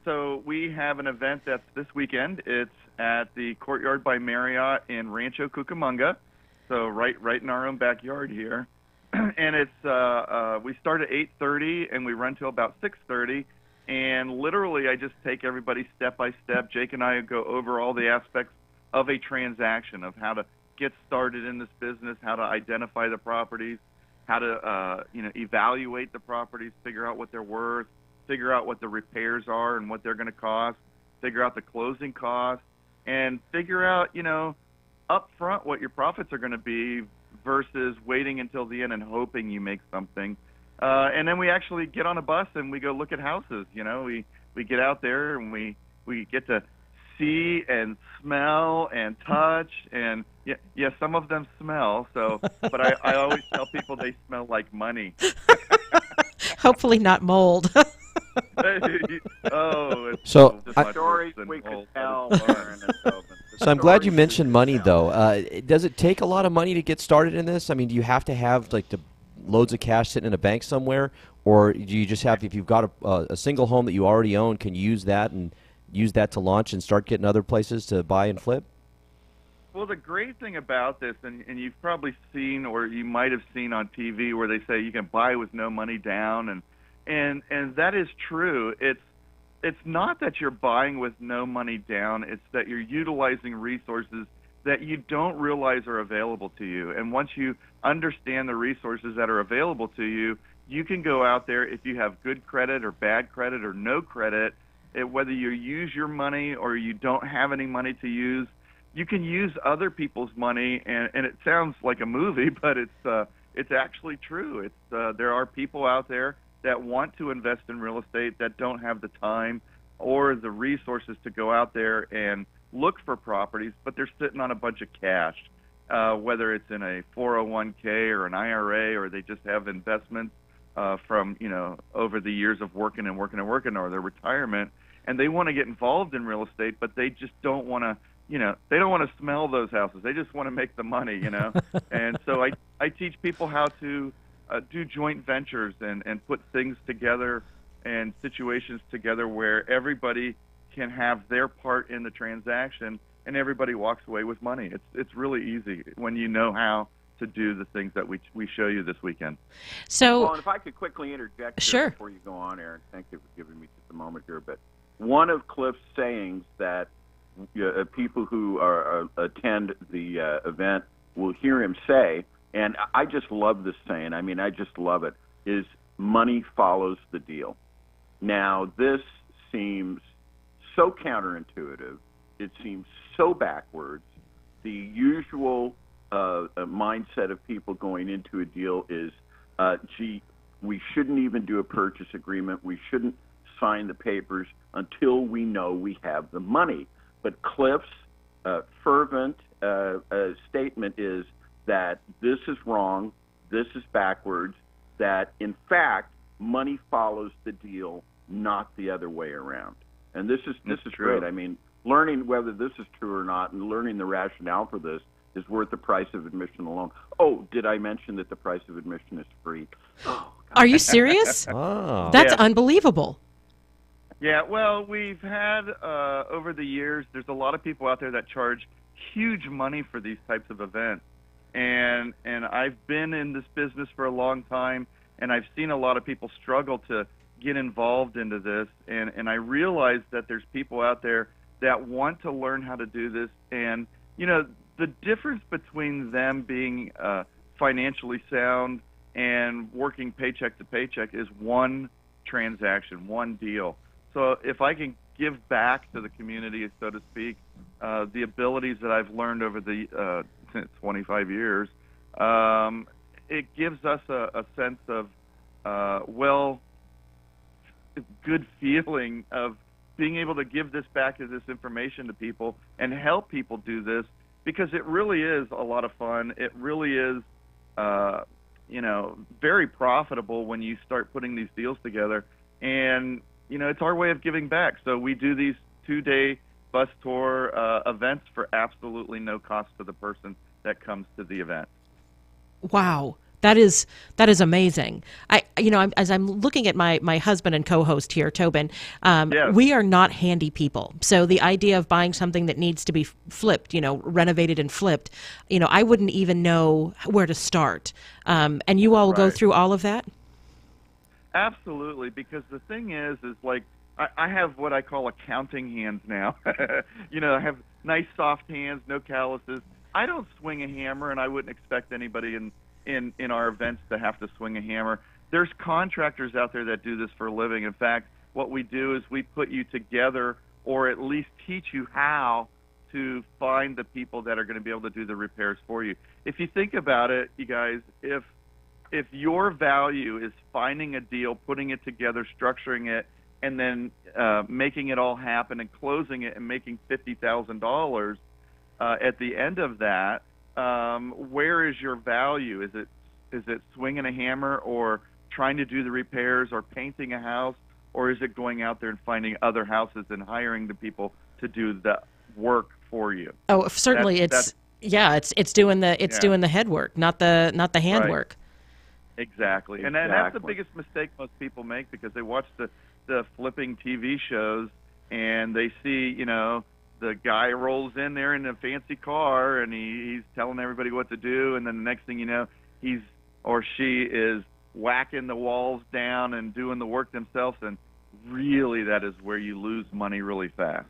W: so we have an event that's this weekend. It's at the Courtyard by Marriott in Rancho Cucamonga, so right in our own backyard here. And it's we start at 8:30 and we run till about 6:30. And literally, I just take everybody step by step. Jake and I go over all the aspects of a transaction, of how to get started in this business, how to identify the properties, how to evaluate the properties, figure out what they're worth, figure out what the repairs are and what they're going to cost, figure out the closing costs, and figure out up front what your profits are going to be versus waiting until the end and hoping you make something. And then we actually get on a bus and we go look at houses. We get out there and we get to see and smell and touch, and yeah, some of them smell. So, but I always tell people they smell like money.
B: Hopefully not mold.
A: So
V: the stories we could tell.
A: So I'm glad you mentioned money, though. Does it take a lot of money to get started in this? I mean, do you have to have loads of cash sitting in a bank somewhere, or do you just have, if you've got a single home that you already own, can you use that and use that to launch and start getting other places to buy and flip?
W: Well, the great thing about this, and you've probably seen, or you might have seen on TV, where they say you can buy with no money down, and that is true. It's not that you're buying with no money down. It's that you're utilizing resources that you don't realize are available to you. And once you understand the resources that are available to you, you can go out there, if you have good credit or bad credit or no credit, whether you use your money or you don't have any money to use, you can use other people's money, and it sounds like a movie, but it's actually true. There are people out there that want to invest in real estate that don't have the time or the resources to go out there and look for properties, but they're sitting on a bunch of cash, whether it's in a 401k or an IRA, or they just have investments from over the years of working, or their retirement, and they want to get involved in real estate, but they just don't want to. They don't want to smell those houses. They just want to make the money, And so I teach people how to do joint ventures and put things together and situations together where everybody can have their part in the transaction and everybody walks away with money. It's really easy when you know how to do the things that we show you this weekend.
B: So,
V: well, and if I could quickly interject here
B: sure.
V: before you go on, Aaron, thank you for giving me just a moment here. But one of Cliff's sayings that people who attend the event will hear him say, and I just love this saying, I mean, I just love it, is money follows the deal. Now, this seems so counterintuitive. It seems so backwards. The usual mindset of people going into a deal is, gee, we shouldn't even do a purchase agreement. We shouldn't sign the papers until we know we have the money. But Cliff's fervent statement is that this is wrong, this is backwards, that, in fact, money follows the deal, not the other way around. And this is
W: true.
V: great. I mean, learning whether this is true or not and learning the rationale for this is worth the price of admission alone. Oh, did I mention that the price of admission is free? Oh,
B: are you serious?
A: Oh.
B: That's
W: Yeah.
B: unbelievable.
W: Yeah, well, we've had, over the years, there's a lot of people out there that charge huge money for these types of events. And I've been in this business for a long time, and I've seen a lot of people struggle to get involved into this. And I realize that there's people out there that want to learn how to do this. And, the difference between them being financially sound and working paycheck to paycheck is one transaction, one deal. So if I can give back to the community, so to speak, the abilities that I've learned over the 25 years, it gives us a sense of, good feeling of being able to give this back as this information to people and help people do this, because it really is a lot of fun. It really is, very profitable when you start putting these deals together. And it's our way of giving back. So we do these 2-day bus tour events for absolutely no cost to the person that comes to the event.
B: Wow. That is amazing. As I'm looking at my husband and co-host here, Tobin,
W: Yes.
B: we are not handy people. So the idea of buying something that needs to be flipped, renovated and flipped, I wouldn't even know where to start. And you all go
W: Right.
B: through all of that?
W: Absolutely, because the thing is like I have what I call accounting hands now. I have nice soft hands, no calluses. I don't swing a hammer, and I wouldn't expect anybody in our events to have to swing a hammer. There's contractors out there that do this for a living. In fact, what we do is we put you together, or at least teach you how to find the people that are going to be able to do the repairs for you. If you think about it, you guys, if your value is finding a deal, putting it together, structuring it, and then making it all happen and closing it and making $50,000 at the end of that, where is your value? Is it swinging a hammer, or trying to do the repairs, or painting a house, or is it going out there and finding other houses and hiring the people to do the work for you?
B: Oh, certainly. It's doing the head work, not the handwork.
W: Exactly. And that's the biggest mistake most people make, because they watch the flipping TV shows and they see, the guy rolls in there in a fancy car and he's telling everybody what to do, and then the next thing you know, he's or she is whacking the walls down and doing the work themselves, and really that is where you lose money really fast.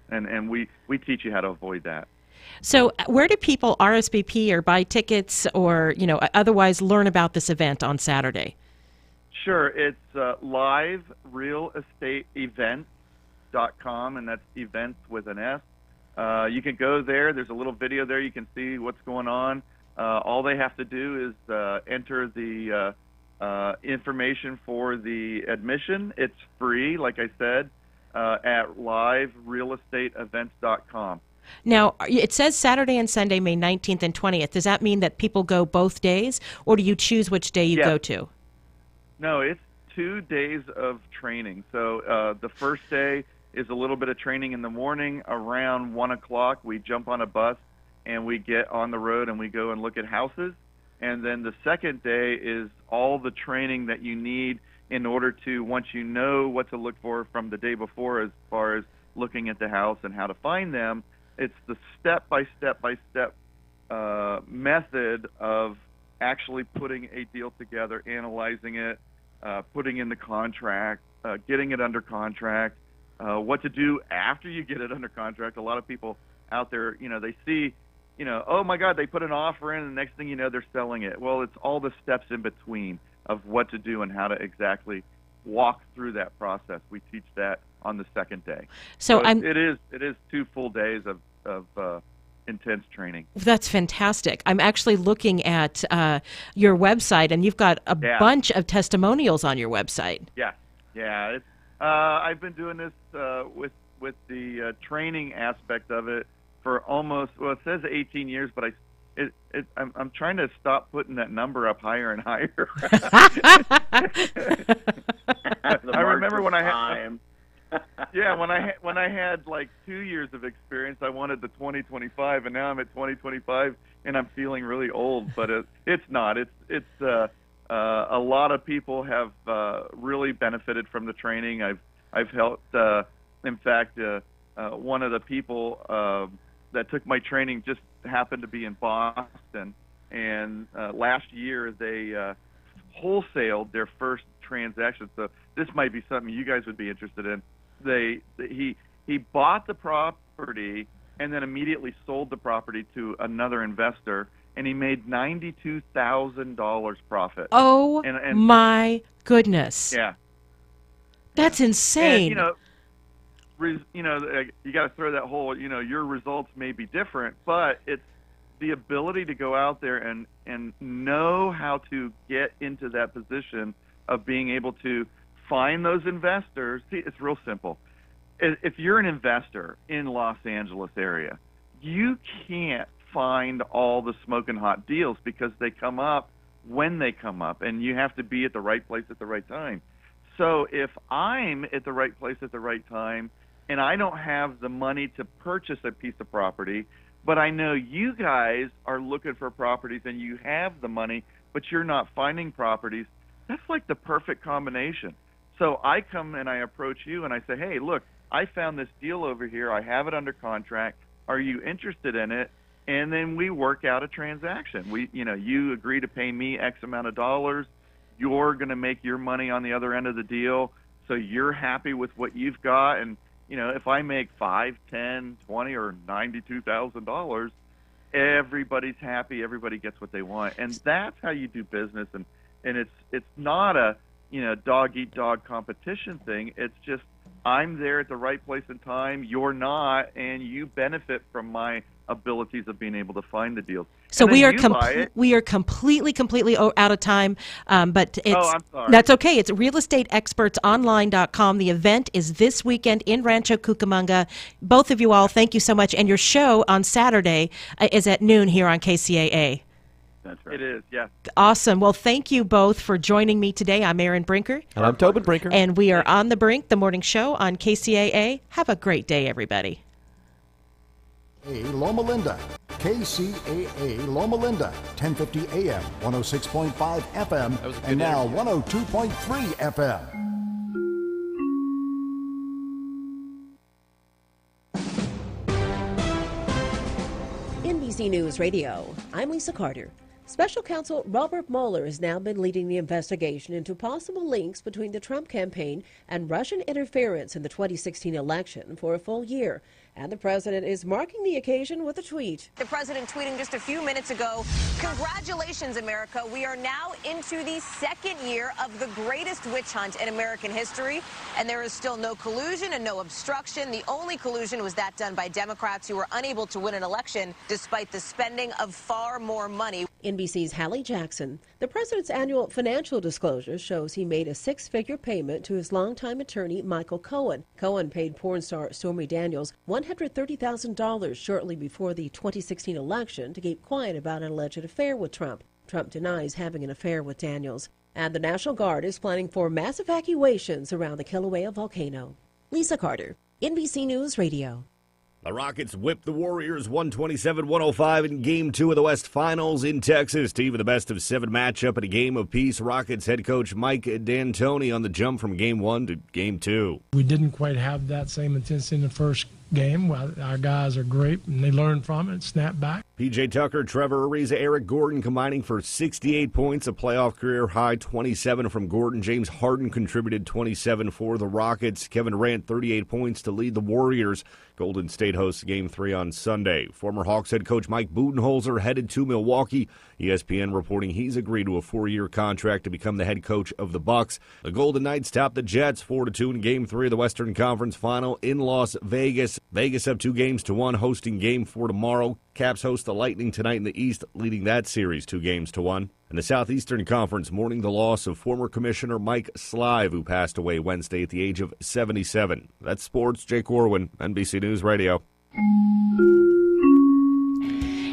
W: And we teach you how to avoid that.
B: So where do people RSVP or buy tickets or, otherwise learn about this event on Saturday?
W: Sure. It's liverealestateevents.com, and that's events with an S. You can go there. There's a little video there. You can see what's going on. All they have to do is enter the information for the admission. It's free, like I said, at liverealestateevents.com.
B: Now, it says Saturday and Sunday, May 19th and 20th. Does that mean that people go both days, or do you choose which day you go to?
W: No, it's 2 days of training. So the first day is a little bit of training in the morning. Around 1 o'clock, we jump on a bus and we get on the road and we go and look at houses. And then the second day is all the training that you need in order to, once you know what to look for from the day before as far as looking at the house and how to find them, it's the step-by-step method of actually putting a deal together, analyzing it, putting in the contract, getting it under contract, what to do after you get it under contract. A lot of people out there, they see, oh my God, they put an offer in, and the next thing you know, they're selling it. Well, it's all the steps in between of what to do and how to exactly walk through that process. We teach that on the second day.
B: So
W: it is 2 full days of intense training.
B: That's fantastic. I'm actually looking at your website, and you've got a bunch of testimonials on your website.
W: Yeah. It's, I've been doing this with the training aspect of it for almost, it says 18 years, but I'm trying to stop putting that number up higher and higher. I remember when I had when I had like 2 years of experience, I wanted the 2025, and now I'm at 2025, and I'm feeling really old. But it's not. It's a lot of people have really benefited from the training. I've helped. In fact, one of the people that took my training just happened to be in Boston, and last year they wholesaled their first transaction. So this might be something you guys would be interested in. He bought the property and then immediately sold the property to another investor, and he made $92,000 profit.
B: Oh,
W: and
B: my goodness!
W: Yeah,
B: that's insane.
W: And, you got to throw that whole, your results may be different, but it's the ability to go out there and know how to get into that position of being able to find those investors. See, it's real simple. If you're an investor in Los Angeles area, you can't find all the smoking hot deals because they come up when they come up, and you have to be at the right place at the right time. So if I'm at the right place at the right time, and I don't have the money to purchase a piece of property, but I know you guys are looking for properties and you have the money, but you're not finding properties, that's like the perfect combination. So I come and I approach you and I say, hey, look, I found this deal over here. I have it under contract. Are you interested in it? And then we work out a transaction. You agree to pay me X amount of dollars. You're going to make your money on the other end of the deal. So you're happy with what you've got. And, if I make $5, $10, $20, or $92,000, everybody's happy. Everybody gets what they want. And that's how you do business. And it's not a, dog eat dog competition thing. It's just, I'm there at the right place and time, you're not, and you benefit from my abilities of being able to find the deals.
B: So we are completely out of time, but
W: I'm sorry.
B: That's okay. It's realestateexpertsonline.com. The event is this weekend in Rancho Cucamonga. Both of you all, thank you so much. And your show on Saturday is at noon here on KCAA.
W: That's right. It is, yeah.
B: Awesome. Well, thank you both for joining me today. I'm Erin Brinker.
A: And I'm Tobin Brinker.
B: And we are on the Brink, the morning show on KCAA. Have a great day, everybody.
M: Hey, Loma Linda. KCAA Loma Linda, 1050 AM, 106.5 FM, and now 102.3 FM.
O: NBC News Radio, I'm Lisa Carter. Special counsel Robert Mueller has now been leading the investigation into possible links between the Trump campaign and Russian interference in the 2016 election for a full year. And the president is marking the occasion with a tweet.
P: The president tweeting just a few minutes ago, "Congratulations, America. We are now into the second year of the greatest witch hunt in American history, and there is still no collusion and no obstruction. The only collusion was that done by Democrats who were unable to win an election despite the spending of far more money."
O: NBC's Hallie Jackson. The president's annual financial disclosure shows he made a six-figure payment to his longtime attorney, Michael Cohen. Cohen paid porn star Stormy Daniels $130,000 shortly before the 2016 election to keep quiet about an alleged affair with Trump. Trump denies having an affair with Daniels. And the National Guard is planning for mass evacuations around the Kilauea volcano. Lisa Carter, NBC News Radio.
E: The Rockets whipped the Warriors 127-105 in Game 2 of the West Finals in Texas. Team of the best-of-7 matchup in a game of peace. Rockets head coach Mike D'Antoni on the jump from Game 1 to Game 2.
F: We didn't quite have that same intensity in the first game. Well, our guys are great, and they learned from it and snapped back.
E: P.J. Tucker, Trevor Ariza, Eric Gordon combining for 68 points, a playoff career high 27 from Gordon. James Harden contributed 27 for the Rockets. Kevin Durant 38 points to lead the Warriors. Golden State hosts Game 3 on Sunday. Former Hawks head coach Mike Budenholzer headed to Milwaukee. ESPN reporting he's agreed to a 4-year contract to become the head coach of the Bucks. The Golden Knights topped the Jets 4-2 in Game 3 of the Western Conference Final in Las Vegas. Vegas up 2-1, hosting Game 4 tomorrow. Caps host the Lightning tonight in the East, leading that series 2-1. In the Southeastern Conference, mourning the loss of former Commissioner Mike Slive, who passed away Wednesday at the age of 77. That's sports. Jake Orwin, NBC News Radio.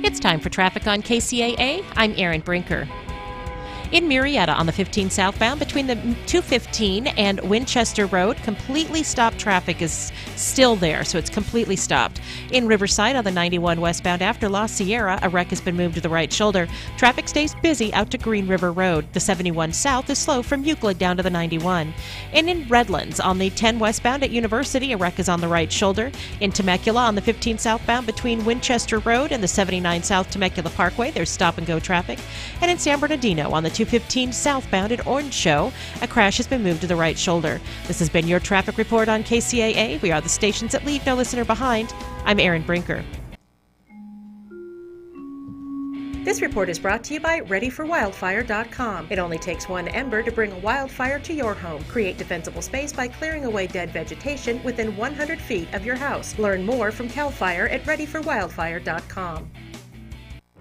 B: It's time for traffic on KCAA. I'm Erin Brinker. In Murrieta on the 15 southbound between the 215 and Winchester Road, completely stopped traffic is still there, so it's completely stopped. In Riverside on the 91 westbound after La Sierra, a wreck has been moved to the right shoulder. Traffic stays busy out to Green River Road. The 71 south is slow from Euclid down to the 91. And in Redlands on the 10 westbound at University, a wreck is on the right shoulder. In Temecula on the 15 southbound between Winchester Road and the 79 south Temecula Parkway, there's stop-and-go traffic. And in San Bernardino on the 215 southbound at Orange Show, a crash has been moved to the right shoulder. This has been your traffic report on KCAA. We are the stations that leave no listener behind. I'm Erin Brinker. This report is brought to you by ReadyForWildfire.com. It only takes one ember to bring a wildfire to your home. Create defensible space by clearing away dead vegetation within 100 feet of your house. Learn more from CAL FIRE at ReadyForWildfire.com.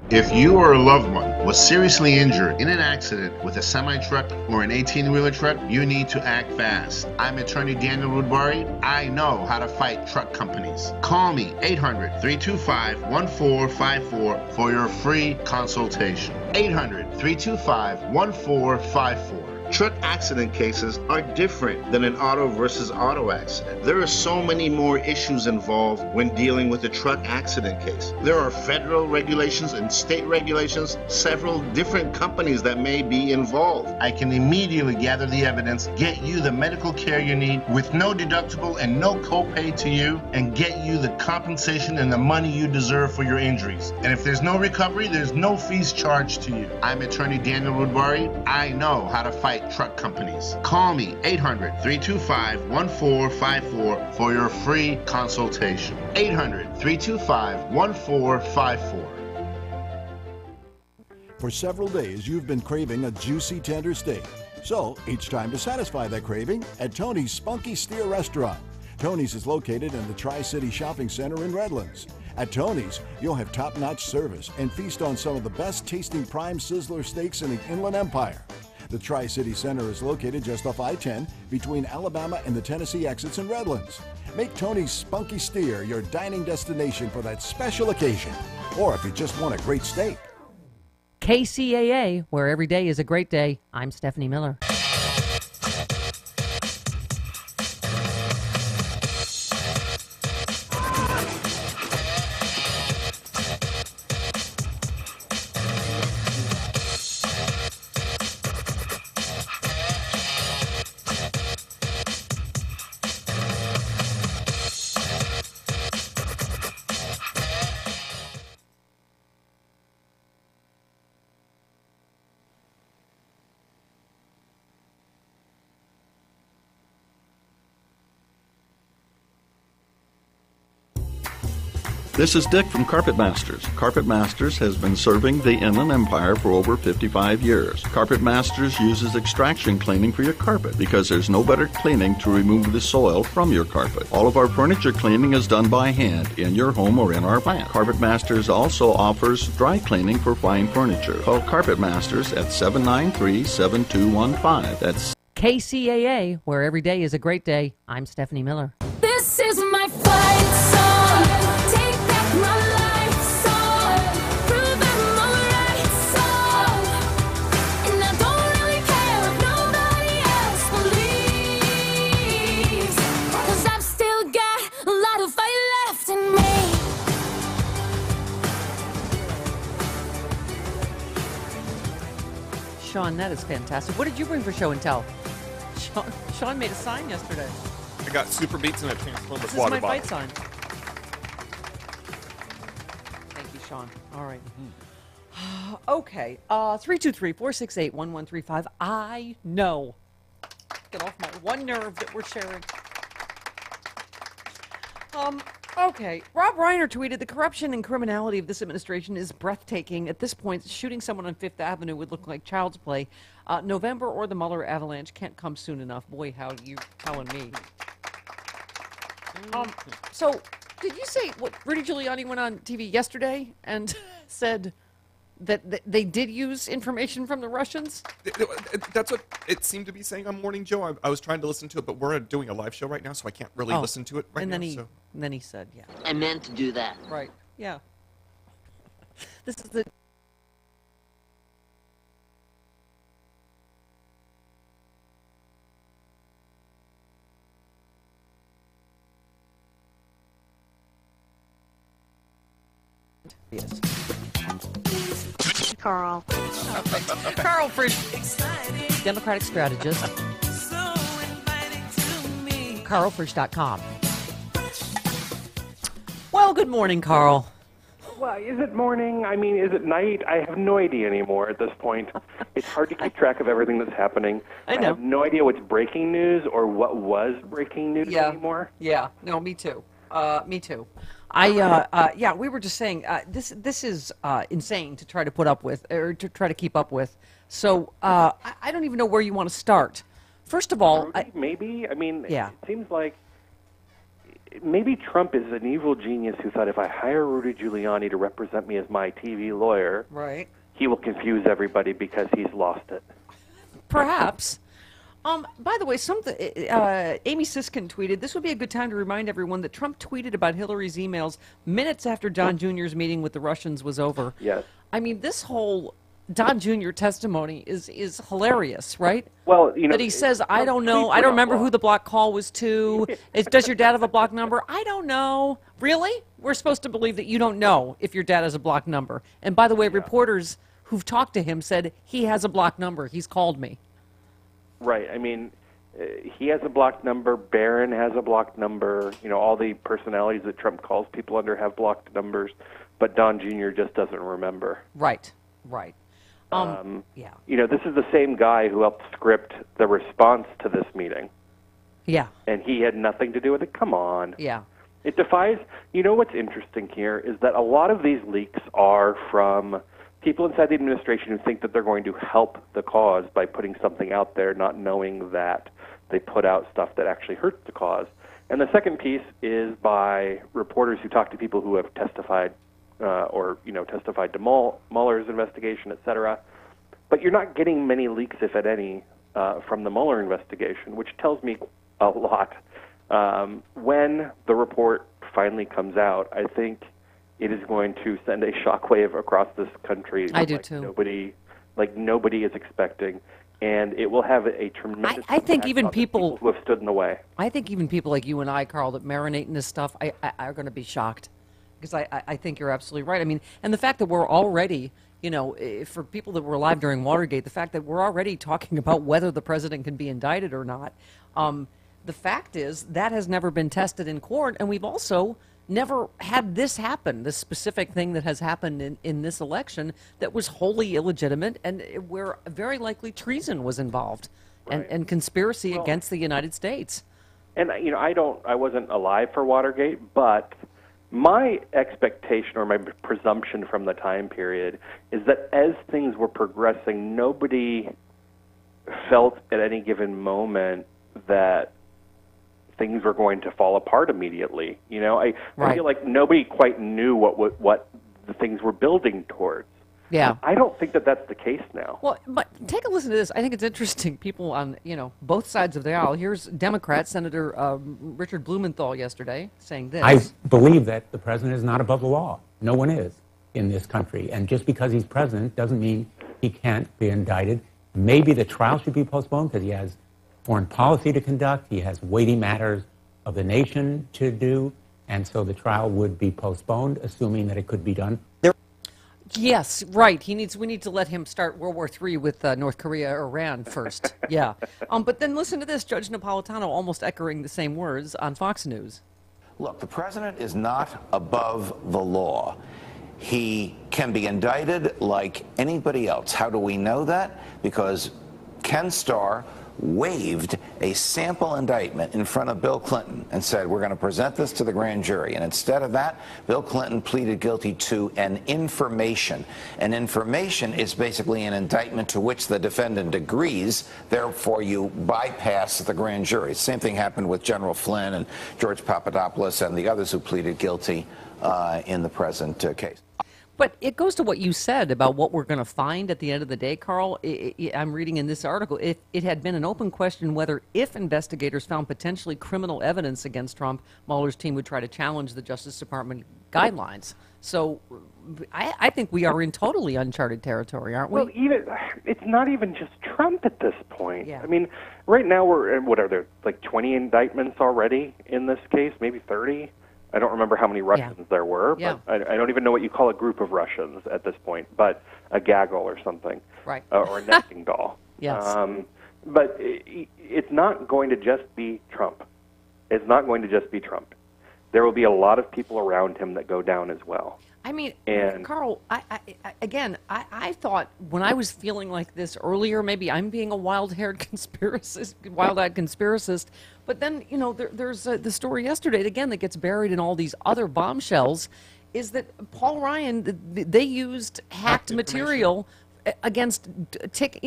G: If you or a loved one was seriously injured in an accident with a semi-truck or an 18-wheeler truck, you need to act fast. I'm attorney Daniel Rudbari. I know how to fight truck companies. Call me 800-325-1454 for your free consultation. 800-325-1454. Truck accident cases are different than an auto versus auto accident. There are so many more issues involved when dealing with a truck accident case. There are federal regulations and state regulations, several different companies that may be involved. I can immediately gather the evidence, get you the medical care you need with no deductible and no copay to you, and get you the compensation and the money you deserve for your injuries. And if there's no recovery, there's no fees charged to you. I'm attorney Daniel Rudbari. I know how to fight truck companies. Call me 800-325-1454 for your free consultation. 800-325-1454.
M: For several days, you've been craving a juicy, tender steak. So it's time to satisfy that craving at Tony's Spunky Steer Restaurant. Tony's is located in the Tri-City Shopping Center in Redlands. At Tony's, you'll have top-notch service and feast on some of the best-tasting prime sizzler steaks in the Inland Empire. The Tri-City Center is located just off I-10 between Alabama and the Tennessee exits in Redlands. Make Tony's Spunky Steer your dining destination for that special occasion, or if you just want a great steak.
X: KCAA, where every day is a great day. I'm Stephanie Miller.
H: This is Dick from Carpet Masters. Carpet Masters has been serving the Inland Empire for over 55 years. Carpet Masters uses extraction cleaning for your carpet because there's no better cleaning to remove the soil from your carpet. All of our furniture cleaning is done by hand in your home or in our plant. Carpet Masters also offers dry cleaning for fine furniture. Call Carpet Masters at 793-7215. That's
X: KCAA, where every day is a great day. I'm Stephanie Miller.
S: This is my fight song. Take back my life song. Prove I'm alright song. And I don't really care if nobody else believes. 'Cause I've still got a lot of fight left in me.
X: Sean, that is fantastic. What did you bring for show and tell? Sean made a sign yesterday.
I: I got Super Beats and a Transformers
X: This is
I: water
X: my
I: bottle.
X: fight sign. Thank you, Sean. All right. Okay. 323-468-1135. I know. Get off my one nerve that we're sharing. Okay. Rob Reiner tweeted, the corruption and criminality of this administration is breathtaking. At this point, shooting someone on Fifth Avenue would look like child's play. November or the Mueller avalanche can't come soon enough. Boy, how you telling me. So, did you say what Rudy Giuliani went on TV yesterday and said that they did use information from the Russians?
I: That's what it seemed to be saying on Morning Joe. I was trying to listen to it, but we're doing a live show right now, so I can't really listen to it right
X: and then
I: now.
X: And then he said, yeah.
K: I meant to do that.
X: Right. Yeah. This is the... Yes.
L: Carl.
X: Carl Frisch, Democratic strategist. CarlFrisch.com. Well, good morning, Carl.
Y: Well, is it morning? I mean, is it night? I have no idea anymore at this point. It's hard to keep track of everything that's happening.
X: I know.
Y: have no idea what's breaking news or what was breaking news anymore.
X: Yeah. No, me too. Me too. Yeah, we were just saying this is insane to try to put up with or to try to keep up with. So I don't even know where you want to start. First of all,
Y: Maybe. I mean,
X: Yeah.
Y: it seems like maybe Trump is an evil genius who thought if I hire Rudy Giuliani to represent me as my TV lawyer,
X: right,
Y: he will confuse everybody because he's lost it.
X: perhaps. By the way, Amy Siskin tweeted, this would be a good time to remind everyone that Trump tweeted about Hillary's emails minutes after Don Jr.'s meeting with the Russians was over.
Y: Yes.
X: I mean, this whole Don Jr. testimony is hilarious, right?
Y: Well, you know,
X: that he says, I don't know, I don't remember who the block call was to. Does your dad have a block number? I don't know. Really? We're supposed to believe that you don't know if your dad has a block number. And by the way, reporters who've talked to him said he has a block number. He's called me.
Y: Right. I mean, he has a blocked number. Barron has a blocked number. You know, all the personalities that Trump calls people under have blocked numbers, but Don Jr. just doesn't remember.
X: Right. Right. Yeah.
Y: You know, this is the same guy who helped script the response to this meeting.
X: Yeah.
Y: And he had nothing to do with it. Come on.
X: Yeah.
Y: It defies. You know what's interesting here is that a lot of these leaks are from people inside the administration who think that they're going to help the cause by putting something out there, not knowing that they put out stuff that actually hurts the cause. And the second piece is by reporters who talk to people who have testified testified to Mueller's investigation, et cetera. But you're not getting many leaks, if at any, from the Mueller investigation, which tells me a lot. When the report finally comes out, I think it is going to send a shockwave across this country.
X: I do too.
Y: Nobody is expecting, and it will have a tremendous.
X: I think
Y: impact
X: even
Y: on the
X: people
Y: who have stood in the way.
X: I think even people like you and I, Carl, that marinate in this stuff, are going to be shocked, because I think you're absolutely right. I mean, and the fact that we're already, for people that were alive during Watergate, the fact that we're already talking about whether the president can be indicted or not. The fact is that has never been tested in court, and we've also never had this happen, this specific thing that has happened in this election that was wholly illegitimate and where very likely treason was involved and conspiracy against the United States.
Y: And I wasn't alive for Watergate, but My expectation or my presumption from the time period is that as things were progressing, nobody felt at any given moment that things were going to fall apart immediately. You know, I feel like nobody quite knew what the things were building towards.
X: Yeah.
Y: I don't think that that's the case now.
X: Well, but take a listen to this. I think it's interesting. People on, both sides of the aisle. Here's Democrat Senator Richard Blumenthal yesterday saying this.
K: I believe that the president is not above the law. No one is in this country. And just because he's president doesn't mean he can't be indicted. Maybe the trial should be postponed because he has foreign policy to conduct. He has weighty matters of the nation to do. And so the trial would be postponed, assuming that it could be done.
X: Yes, right. We need to let him start World War III with North Korea or Iran first. Yeah. But then listen to this, Judge Napolitano almost echoing the same words on Fox News.
L: Look, the president is not above the law. He can be indicted like anybody else. How do we know that? Because Ken Starr waived a sample indictment in front of Bill Clinton and said, we're going to present this to the grand jury. And instead of that, Bill Clinton pleaded guilty to an information. An information is basically an indictment to which the defendant agrees. Therefore, you bypass the grand jury. Same thing happened with General Flynn and George Papadopoulos and the others who pleaded guilty in the present case.
X: But it goes to what you said about what we're going to find at the end of the day, Carl. I'm reading in this article, it had been an open question whether if investigators found potentially criminal evidence against Trump, Mueller's team would try to challenge the Justice Department guidelines. So I think we are in totally uncharted territory, aren't we?
Y: Well, it's not even just Trump at this point. Yeah. I mean, right now what are there, like 20 indictments already in this case, maybe 30? I don't remember how many Russians there were, but I don't even know what you call a group of Russians at this point, but a gaggle or something,
X: right?
Y: Or a nesting doll.
X: Yes.
Y: But it's not going to just be Trump. It's not going to just be Trump. There will be a lot of people around him that go down as well.
X: I mean, Carl, I thought when I was feeling like this earlier, maybe I'm being a wild-eyed conspiracist, but then, there's the story yesterday, again, that gets buried in all these other bombshells, is that Paul Ryan, they used hacked material against, ticket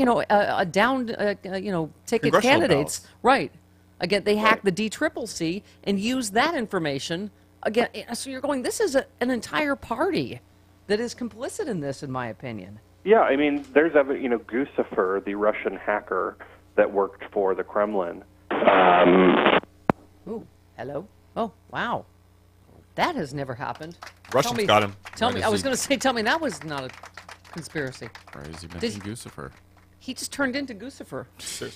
X: candidates. Right. Again, they hacked the DCCC and used that information. Again, so you're going, this is an entire party that is complicit in this, in my opinion.
Y: Yeah, I mean, there's, Gusefer, the Russian hacker that worked for the Kremlin.
X: Ooh, hello? Oh, wow. That has never happened.
I: Russians got him.
X: Tell me, I was going to say, tell me that was not a conspiracy.
N: Or is he mentioning Gusefer?
X: He just turned into Gusefer.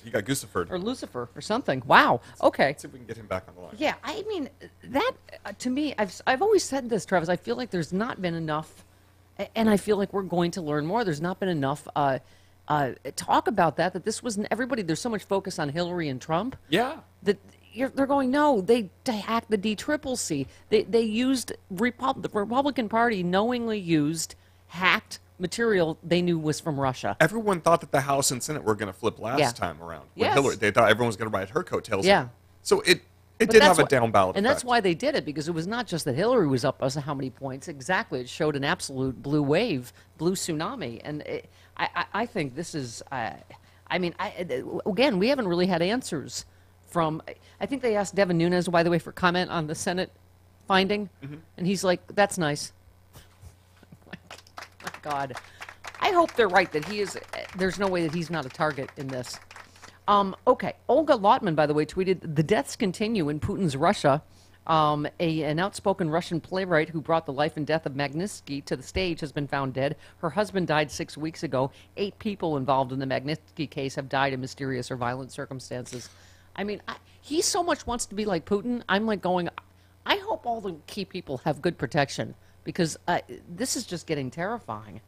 I: He got Gusefer'd.
X: Or Lucifer or something. Wow. Okay.
I: Let's see if we can get him back on the line.
X: Yeah, I mean, that, to me, I've always said this, Travis, I feel like there's not been enough, and I feel like we're going to learn more. There's not been enough talk about that this wasn't everybody. There's so much focus on Hillary and Trump.
I: Yeah.
X: That they're going, no, they hacked the DCCC. They used, the Republican Party knowingly used hacked material they knew was from Russia.
I: Everyone thought that the House and Senate were going to flip last time around. When
X: Yes.
I: Hillary, they thought everyone was going to ride her coattails.
X: Yeah.
I: So it
X: But
I: did
X: that's
I: have a down ballot
X: and
I: effect.
X: that's why they did it, because it was not just that Hillary was up as to how many points. Exactly. It showed an absolute blue wave, blue tsunami. And I think this is, again, we haven't really had answers from, I think they asked Devin Nunes, by the way, for comment on the Senate finding.
I: Mm-hmm.
X: And he's like, that's nice. My God. I hope they're right that he is, there's no way that he's not a target in this. Okay, Olga Lotman, by the way, tweeted, the deaths continue in Putin's Russia. An outspoken Russian playwright who brought the life and death of Magnitsky to the stage has been found dead. Her husband died 6 weeks ago. 8 people involved in the Magnitsky case have died in mysterious or violent circumstances. I mean, he so much wants to be like Putin. I'm like going, I hope all the key people have good protection, because this is just getting terrifying.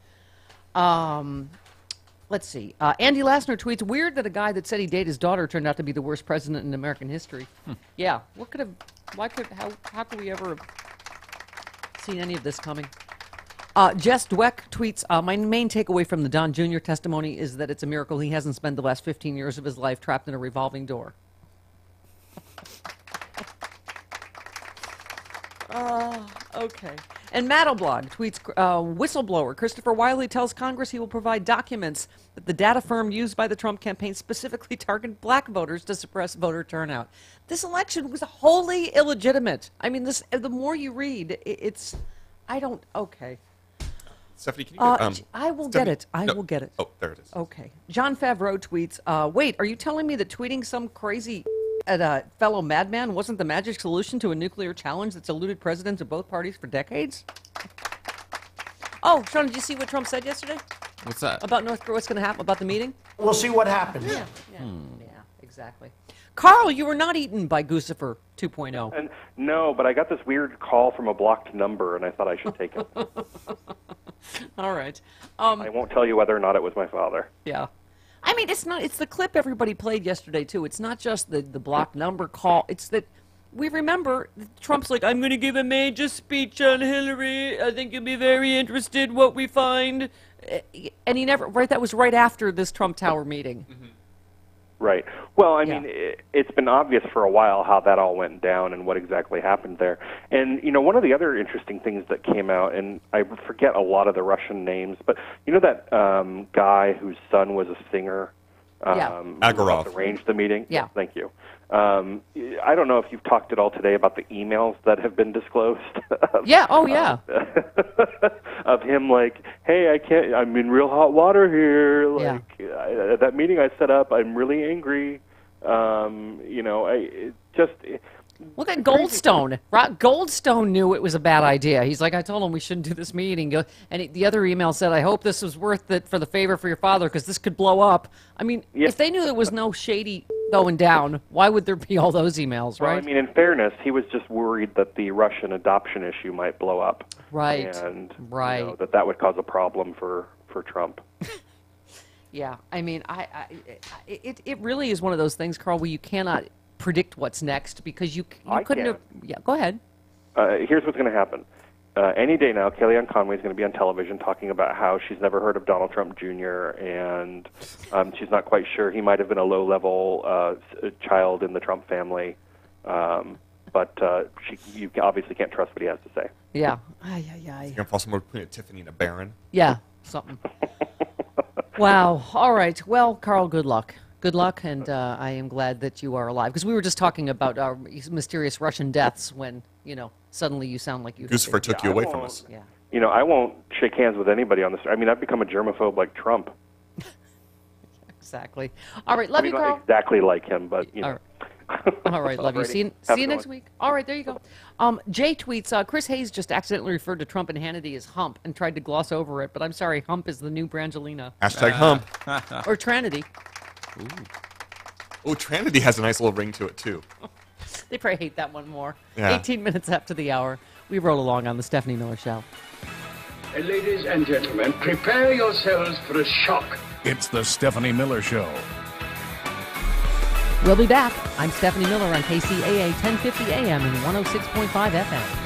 X: Let's see. Andy Lassner tweets, weird that a guy that said he dated his daughter turned out to be the worst president in American history. Yeah. How could we ever have seen any of this coming? Jess Dweck tweets, my main takeaway from the Don Jr. testimony is that it's a miracle he hasn't spent the last 15 years of his life trapped in a revolving door. Okay. And Mattleblog tweets, whistleblower Christopher Wiley tells Congress he will provide documents that the data firm used by the Trump campaign specifically targeted black voters to suppress voter turnout. This election was wholly illegitimate. I mean, the more you read, okay.
I: Stephanie, can you get,
X: I will
I: Stephanie,
X: get it. I will get it.
I: Oh, there it is.
X: Okay. John Favreau tweets, wait, are you telling me that tweeting some crazy at a fellow madman wasn't the magic solution to a nuclear challenge that's eluded presidents of both parties for decades? Oh, Sean, did you see what Trump said yesterday?
N: What's that?
X: About North Korea, what's going to happen about the meeting?
C: We'll see what happens.
X: Yeah, exactly. Carl, you were not eaten by Guccifer 2.0.
Y: And no, but I got this weird call from a blocked number, and I thought I should take it.
X: All right.
Y: I won't tell you whether or not it was my father.
X: Yeah. I mean, it's the clip everybody played yesterday, too. It's not just the blocked number call. It's that we remember Trump's like, I'm going to give a major speech on Hillary. I think you'll be very interested what we find. And he never, right, that was right after this Trump Tower meeting.
Y: Mm-hmm. Right. Well, I mean, it's been obvious for a while how that all went down and what exactly happened there. And, one of the other interesting things that came out, and I forget a lot of the Russian names, but that guy whose son was a singer
I: Agorov
Y: who arranged the meeting?
X: Yeah.
Y: Thank you. I don't know if you've talked at all today about the emails that have been disclosed.
X: Yeah, oh yeah.
Y: Of him like, hey, I'm in real hot water here. Like, that meeting I set up, I'm really angry.
X: Look at Goldstone. Goldstone knew it was a bad idea. He's like, I told him we shouldn't do this meeting. And the other email said, I hope this was worth it for the favor for your father because this could blow up. I mean, if they knew there was no shady going down, why would there be all those emails, right?
Y: Well, I mean, in fairness, he was just worried that the Russian adoption issue might blow up.
X: Right.
Y: And
X: right.
Y: that would cause a problem for Trump.
X: Yeah. I mean, it really is one of those things, Carl, where you cannot predict what's next because you couldn't have. Yeah, go ahead.
Y: Here's what's going to happen. Any day now, Kellyanne Conway is going to be on television talking about how she's never heard of Donald Trump Jr. and she's not quite sure he might have been a low-level child in the Trump family, but you obviously can't trust what he has to say.
X: Yeah.
I: You're going to fall somewhere between a Tiffany and a Barron.
X: Yeah, something. Wow. All right. Well, Carl, good luck. Good luck, and I am glad that you are alive. Because we were just talking about our mysterious Russian deaths when, suddenly you sound like you...
I: Guccifer took you away from us.
X: Yeah.
Y: I won't shake hands with anybody on this. I mean, I've become a germaphobe like Trump.
X: Exactly. All right, love you, Carl.
Y: Not exactly like him, but,
X: All right, love you. See you next week. All right, there you go. Jay tweets, Chris Hayes just accidentally referred to Trump and Hannity as hump and tried to gloss over it, but I'm sorry, hump is the new Brangelina.
I: Hashtag hump.
X: Or Trinity.
I: Ooh. Oh, Trinity has a nice little ring to it, too.
X: They probably hate that one more.
I: Yeah.
X: 18 minutes after the hour, we roll along on the Stephanie Miller Show.
J: Ladies and gentlemen, prepare yourselves for a shock.
Q: It's the Stephanie Miller Show.
X: We'll be back. I'm Stephanie Miller on KCAA 1050 AM and 106.5 FM.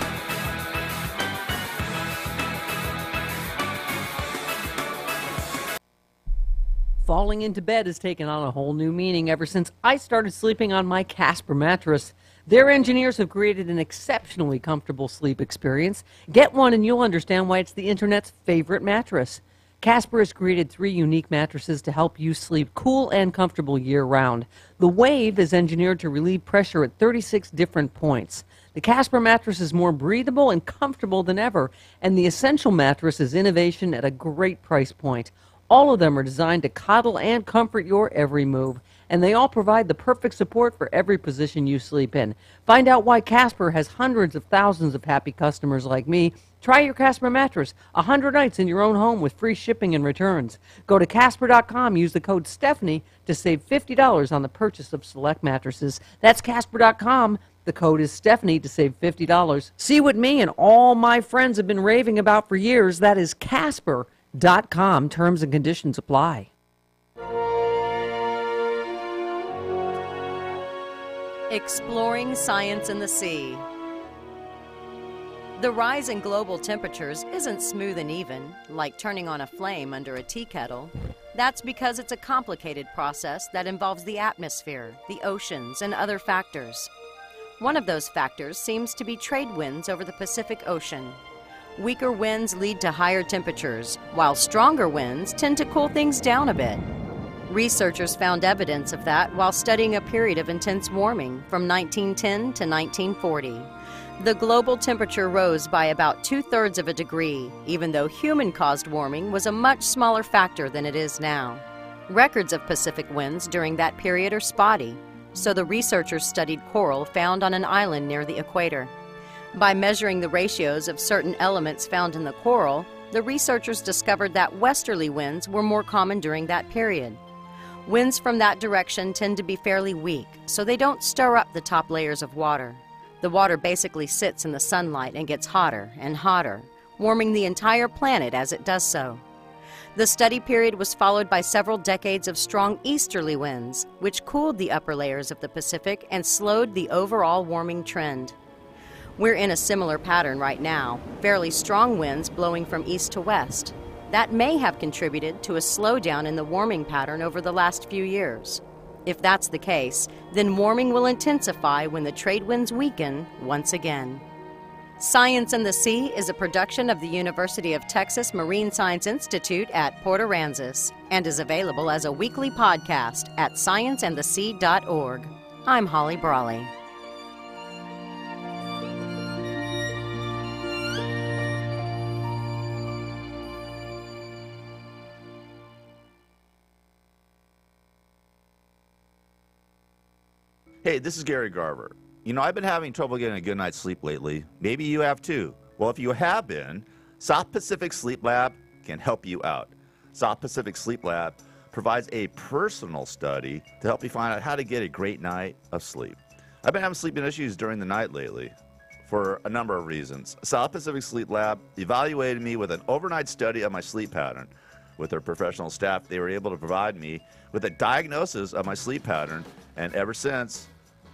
X: Falling into bed has taken on a whole new meaning ever since I started sleeping on my Casper mattress. Their engineers have created an exceptionally comfortable sleep experience. Get one and you'll understand why it's the internet's favorite mattress. Casper has created 3 unique mattresses to help you sleep cool and comfortable year-round. The Wave is engineered to relieve pressure at 36 different points. The Casper mattress is more breathable and comfortable than ever, and the Essential mattress is innovation at a great price point. All of them are designed to coddle and comfort your every move, and they all provide the perfect support for every position you sleep in. Find out why Casper has hundreds of thousands of happy customers like me. Try your Casper mattress 100 nights in your own home with free shipping and returns. Go to Casper.com, use the code Stephanie to save $50 on the purchase of select mattresses. That's Casper.com. The code is Stephanie to save $50. See what me and all my friends have been raving about for years. That is Casper.com. Terms and conditions apply.
R: Exploring science in the sea. The rise in global temperatures isn't smooth and even, like turning on a flame under a tea kettle. That's because it's a complicated process that involves the atmosphere, the oceans, and other factors. One of those factors seems to be trade winds over the Pacific Ocean. Weaker winds lead to higher temperatures, while stronger winds tend to cool things down a bit. Researchers found evidence of that while studying a period of intense warming from 1910 to 1940. The global temperature rose by about 2/3 of a degree, even though human-caused warming was a much smaller factor than it is now. Records of Pacific winds during that period are spotty, so the researchers studied coral found on an island near the equator. By measuring the ratios of certain elements found in the coral, the researchers discovered that westerly winds were more common during that period. Winds from that direction tend to be fairly weak, so they don't stir up the top layers of water. The water basically sits in the sunlight and gets hotter and hotter, warming the entire planet as it does so. The study period was followed by several decades of strong easterly winds, which cooled the upper layers of the Pacific and slowed the overall warming trend. We're in a similar pattern right now, fairly strong winds blowing from east to west. That may have contributed to a slowdown in the warming pattern over the last few years. If that's the case, then warming will intensify when the trade winds weaken once again. Science and the Sea is a production of the University of Texas Marine Science Institute at Port Aransas and is available as a weekly podcast at scienceandthesea.org. I'm Holly Brawley.
C: Hey, this is Gary Garver. You know, I've been having trouble getting a good night's sleep lately. Maybe you have too. Well, if you have been, South Pacific Sleep Lab can help you out. South Pacific Sleep Lab provides a personal study to help you find out how to get a great night of sleep. I've been having sleeping issues during the night lately for a number of reasons. South Pacific Sleep Lab evaluated me with an overnight study of my sleep pattern. With their professional staff, they were able to provide me with a diagnosis of my sleep pattern, and ever since,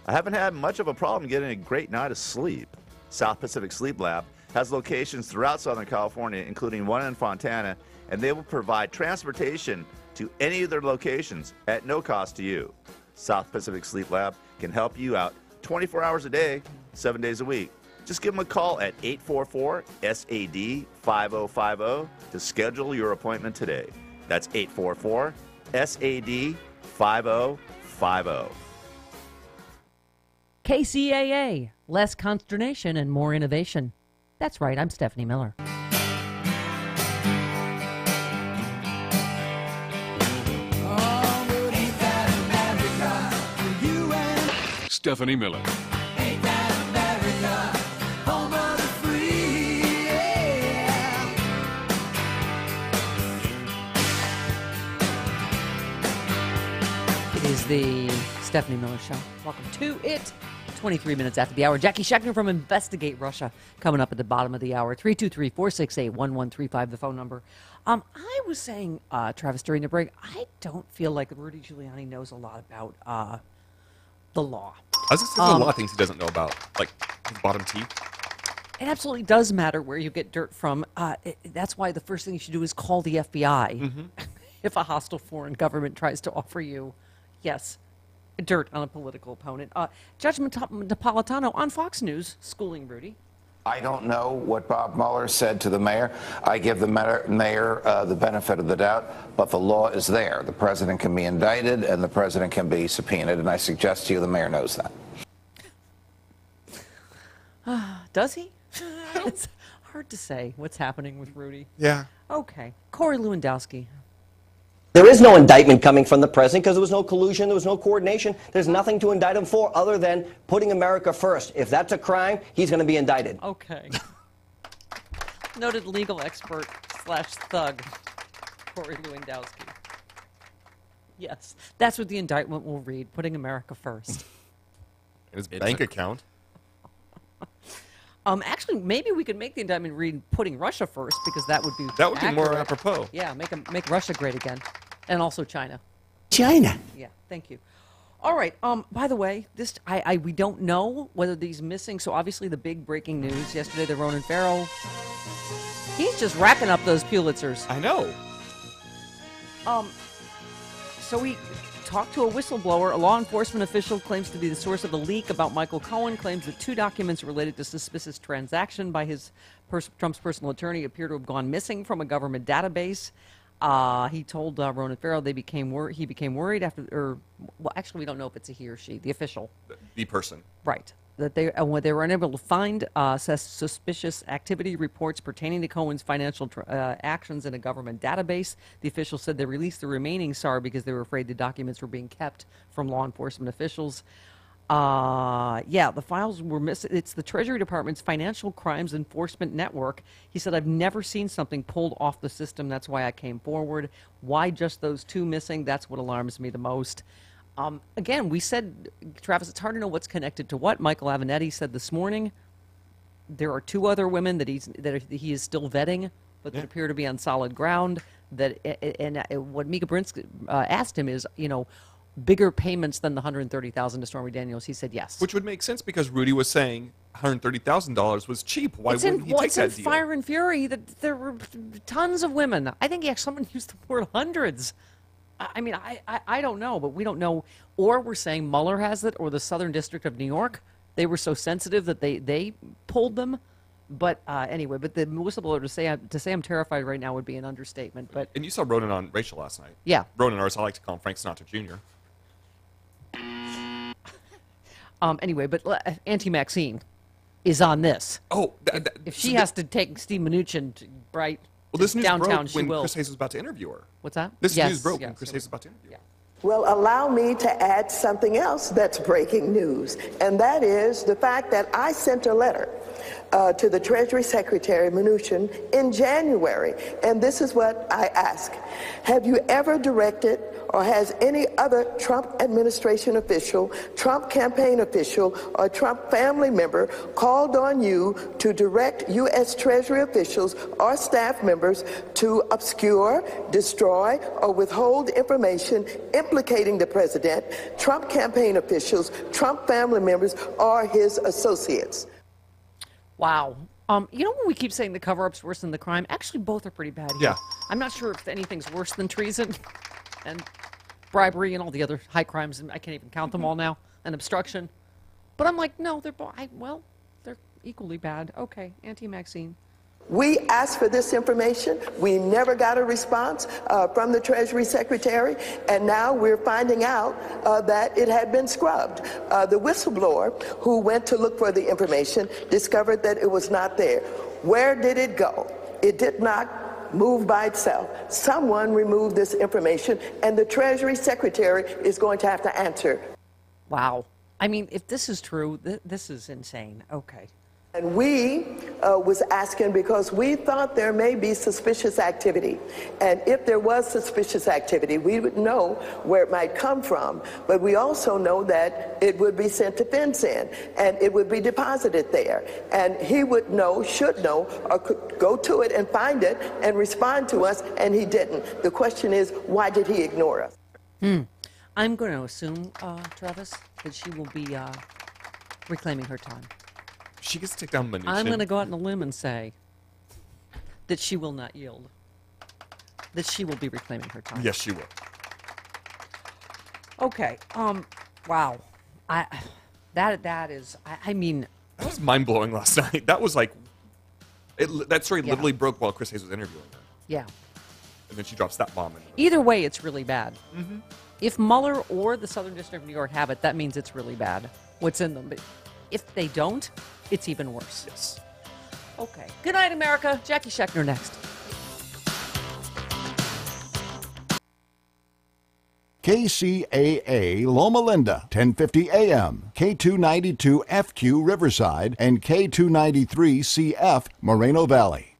C: I haven't had much of a problem getting a great night of sleep. South Pacific Sleep Lab has locations throughout Southern California, including one in Fontana, and they will provide transportation to any of their locations at no cost to you. South Pacific Sleep Lab can help you out 24 hours a day, 7 days a week. Just give them a call at 844-SAD-5050 to schedule your appointment today. That's 844-SAD-5050.
X: KCAA, less consternation and more innovation. That's right, I'm Stephanie Miller.
Q: Stephanie Miller.
X: It is the Stephanie Miller Show. Welcome to it. 23 minutes after the hour. Jackie Scheckner from Investigate Russia coming up at the bottom of the hour. 323-468-1135, the phone number. I was saying, Travis, during the break, I don't feel like Rudy Giuliani knows a lot about the law.
I: I was going to say there's a lot of things he doesn't know about, like his bottom teeth.
X: It absolutely does matter where you get dirt from. That's why the first thing you should do is call the FBI if a hostile foreign government tries to offer you, yes, dirt on a political opponent. Judge Napolitano on Fox News schooling Rudy.
L: I don't know what Bob Mueller said to the mayor. I give the mayor the benefit of the doubt, but the law is there. The president can be indicted and the president can be subpoenaed, and I suggest to you the mayor knows that.
X: Does he? It's hard to say what's happening with Rudy.
I: Yeah.
X: Okay. Corey Lewandowski.
D: There is no indictment coming from the president because there was no collusion, there was no coordination. There's nothing to indict him for other than putting America first. If that's a crime, he's going to be indicted.
X: Okay. Noted legal expert / thug, Corey Lewandowski. Yes, that's what the indictment will read, putting America first.
I: His bank account.
X: Actually, maybe we could make the indictment read putting Russia first, because that would be
I: more apropos.
X: Yeah, make Russia great again, and also China.
D: China.
X: Yeah, thank you. All right. By the way, this we don't know whether these missing. So obviously, the big breaking news yesterday: that Ronan Farrow, he's just racking up those Pulitzers.
I: I know.
X: So talked to a whistleblower. A law enforcement official claims to be the source of a leak about Michael Cohen, claims that 2 documents related to suspicious transaction by Trump's personal attorney appear to have gone missing from a government database. He told Ronan Farrow he became worried after, well, actually, we don't know if it's a he or she, the official.
I: The person.
X: Right. That they were unable to find suspicious activity reports pertaining to Cohen's financial actions in a government database. The official said they released the remaining SAR because they were afraid the documents were being kept from law enforcement officials. The files were missing. It's the Treasury Department's Financial Crimes Enforcement Network. He said, I've never seen something pulled off the system. That's why I came forward. Why just those 2 missing? That's what alarms me the most. Again, we said, Travis, it's hard to know what's connected to what. Michael Avenatti said this morning there are 2 other women that he is still vetting, but that appear to be on solid ground. And what Mika Brinsky asked him is, bigger payments than the $130,000 to Stormy Daniels. He said yes,
I: which would make sense because Rudy was saying $130,000 was cheap. Why wouldn't he take that deal?
X: Fire and Fury that there were tons of women. I think someone used the word hundreds. I mean, I don't know, but we don't know. Or we're saying Mueller has it, or the Southern District of New York. They were so sensitive that they pulled them. But anyway, but the whistleblower to say I'm terrified right now would be an understatement. But
I: and you saw Ronan on Rachel last night.
X: Yeah,
I: Ronan, or as I like to call him, Frank Sinatra Jr.
X: Anyway, but Auntie Maxine is on this.
I: Oh,
X: if she has to take Steve Mnuchin right.
I: Well, this news
X: downtown,
I: broke when Chris Hayes was about to interview her.
X: What's that?
I: This news broke when Chris Hayes was about to interview her.
A: Well, allow me to add something else that's breaking news, and that is the fact that I sent a letter to the Treasury Secretary Mnuchin in January, and this is what I ask. Have you ever directed, or has any other Trump administration official, Trump campaign official, or Trump family member called on you to direct U.S. Treasury officials or staff members to obscure, destroy, or withhold information implicating the president, Trump campaign officials, Trump family members, or his associates?
X: Wow. When we keep saying the cover-up's worse than the crime, actually both are pretty bad.
I: Yeah.
X: I'm not sure if anything's worse than treason and bribery and all the other high crimes, and I can't even count them all now, and obstruction. But I'm like, no, they're equally bad. Okay, Auntie Maxine.
A: We asked for this information. We never got a response from the Treasury Secretary, and now we're finding out that it had been scrubbed. The whistleblower who went to look for the information discovered that it was not there. Where did it go? It did not move by itself. Someone removed this information, and the Treasury Secretary is going to have to answer.
X: Wow. I mean, if this is true, this is insane. Okay.
A: And we was asking because we thought there may be suspicious activity. And if there was suspicious activity, we would know where it might come from. But we also know that it would be sent to FinCEN, and it would be deposited there. And he would know, should know, or could go to it and find it and respond to us, and he didn't. The question is, why did he ignore us?
X: I'm going to assume, Travis, that she will be reclaiming her time.
I: She gets to take down Mnuchin.
X: I'm going to go out on a limb and say that she will not yield. That she will be reclaiming her time.
I: Yes, she will.
X: Okay. Wow. That is. I mean.
I: That was mind blowing last night. That was like. That story literally broke while Chris Hayes was interviewing her.
X: Yeah.
I: And then she drops that bomb.
X: Either way, it's really bad.
I: Mm-hmm.
X: If Mueller or the Southern District of New York have it, that means it's really bad. What's in them? But if they don't, it's even worse.
I: Yes.
X: Okay. Good night, America. Jackie Scheckner next.
M: KCAA Loma Linda, 1050 AM, K292FQ Riverside, and K293CF Moreno Valley.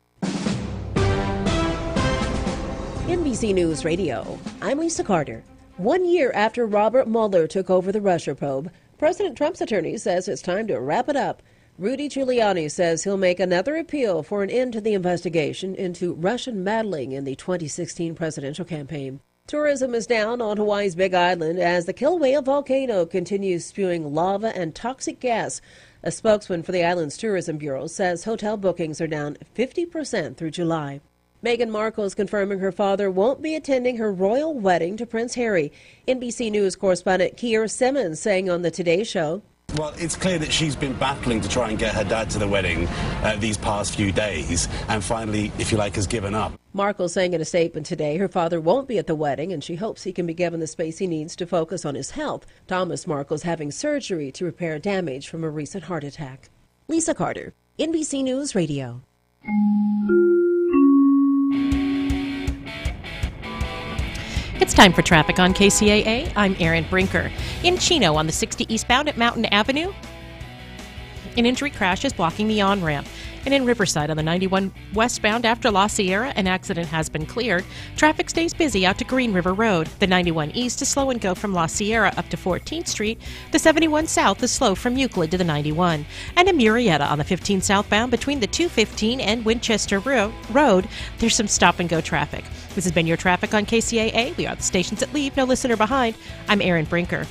O: NBC News Radio, I'm Lisa Carter. 1 year after Robert Mueller took over the Russia probe, President Trump's attorney says it's time to wrap it up. Rudy Giuliani says he'll make another appeal for an end to the investigation into Russian meddling in the 2016 presidential campaign. Tourism is down on Hawaii's Big Island as the Kilauea volcano continues spewing lava and toxic gas. A spokesman for the island's tourism bureau says hotel bookings are down 50% through July. Meghan Markle is confirming her father won't be attending her royal wedding to Prince Harry. NBC News correspondent Keir Simmons saying on the Today Show,
P: well, it's clear that she's been battling to try and get her dad to the wedding these past few days and finally, if you like, has given up.
O: Markle saying in a statement today her father won't be at the wedding and she hopes he can be given the space he needs to focus on his health. Thomas Markle's having surgery to repair damage from a recent heart attack. Lisa Carter, NBC News Radio.
B: It's time for traffic on KCAA. I'm Erin Brinker. In Chino on the 60 eastbound at Mountain Avenue, an injury crash is blocking the on-ramp. And in Riverside on the 91 westbound after La Sierra, an accident has been cleared. Traffic stays busy out to Green River Road. The 91 east is slow and go from La Sierra up to 14th Street. The 71 south is slow from Euclid to the 91. And in Murrieta on the 15 southbound between the 215 and Winchester Road, there's some stop-and-go traffic. This has been your traffic on KCAA. We are the stations that leave no listener behind. I'm Erin Brinker.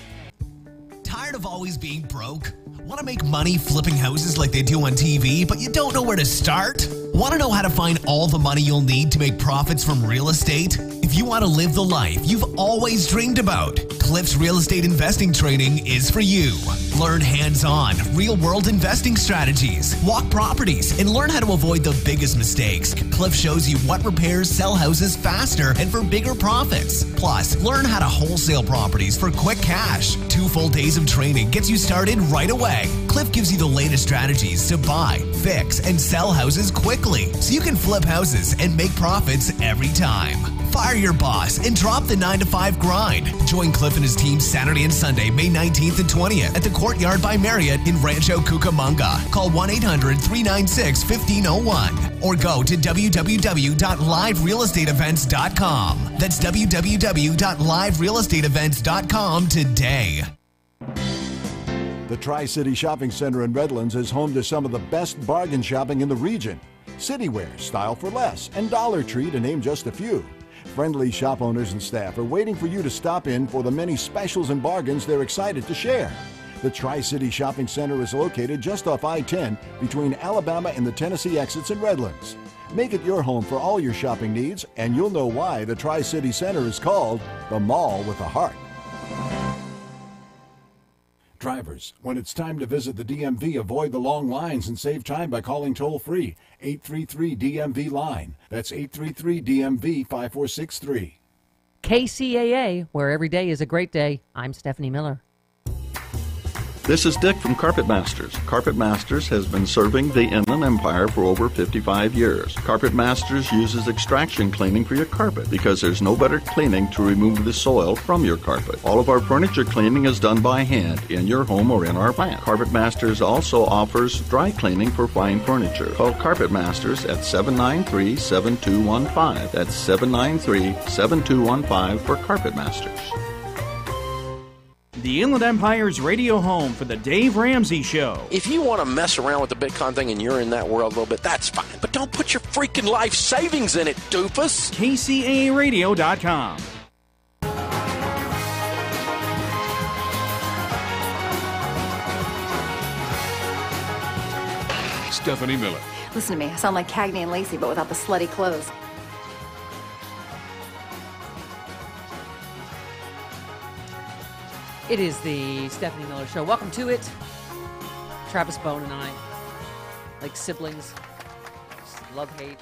T: Tired of always being broke? Want to make money flipping houses like they do on TV, but you don't know where to start? Want to know how to find all the money you'll need to make profits from real estate? If you want to live the life you've always dreamed about, Cliff's Real Estate Investing Training is for you. Learn hands-on, real-world investing strategies, walk properties, and learn how to avoid the biggest mistakes. Cliff shows you what repairs sell houses faster and for bigger profits. Plus, learn how to wholesale properties for quick cash. 2 full days of training gets you started right away. Cliff gives you the latest strategies to buy, fix, and sell houses quickly so you can flip houses and make profits every time. Fire your boss and drop the 9-to-5 grind. Join Cliff and his team Saturday and Sunday, May 19th and 20th at the Courtyard by Marriott in Rancho Cucamonga. Call 1-800-396-1501 or go to www.liverealestateevents.com. That's www.liverealestateevents.com today.
M: The Tri-City Shopping Center in Redlands is home to some of the best bargain shopping in the region. Citywear, Style for Less, and Dollar Tree, to name just a few. Friendly shop owners and staff are waiting for you to stop in for the many specials and bargains they're excited to share. The Tri-City Shopping Center is located just off I-10 between Alabama and the Tennessee exits in Redlands. Make it your home for all your shopping needs, and you'll know why the Tri-City Center is called the Mall with a Heart. Drivers, when it's time to visit the DMV, avoid the long lines and save time by calling toll-free 833-DMV-LINE. That's 833-DMV-5463.
X: KCAA, where every day is a great day. I'm Stephanie Miller.
H: This is Dick from Carpet Masters. Carpet Masters has been serving the Inland Empire for over 55 years. Carpet Masters uses extraction cleaning for your carpet because there's no better cleaning to remove the soil from your carpet. All of our furniture cleaning is done by hand in your home or in our plant. Carpet Masters also offers dry cleaning for fine furniture. Call Carpet Masters at 793-7215. That's 793-7215 for Carpet Masters.
U: The Inland Empire's radio home for the Dave Ramsey Show.
V: If you want to mess around with the Bitcoin thing and you're in that world a little bit, that's fine. But don't put your freaking life savings in it, doofus.
U: KCAAradio.com.
Q: Stephanie Miller.
W: Listen to me. I sound like Cagney and Lacey, but without the slutty clothes.
X: It is the Stephanie Miller Show. Welcome to it. Travis Bone and I, like siblings, just love hate.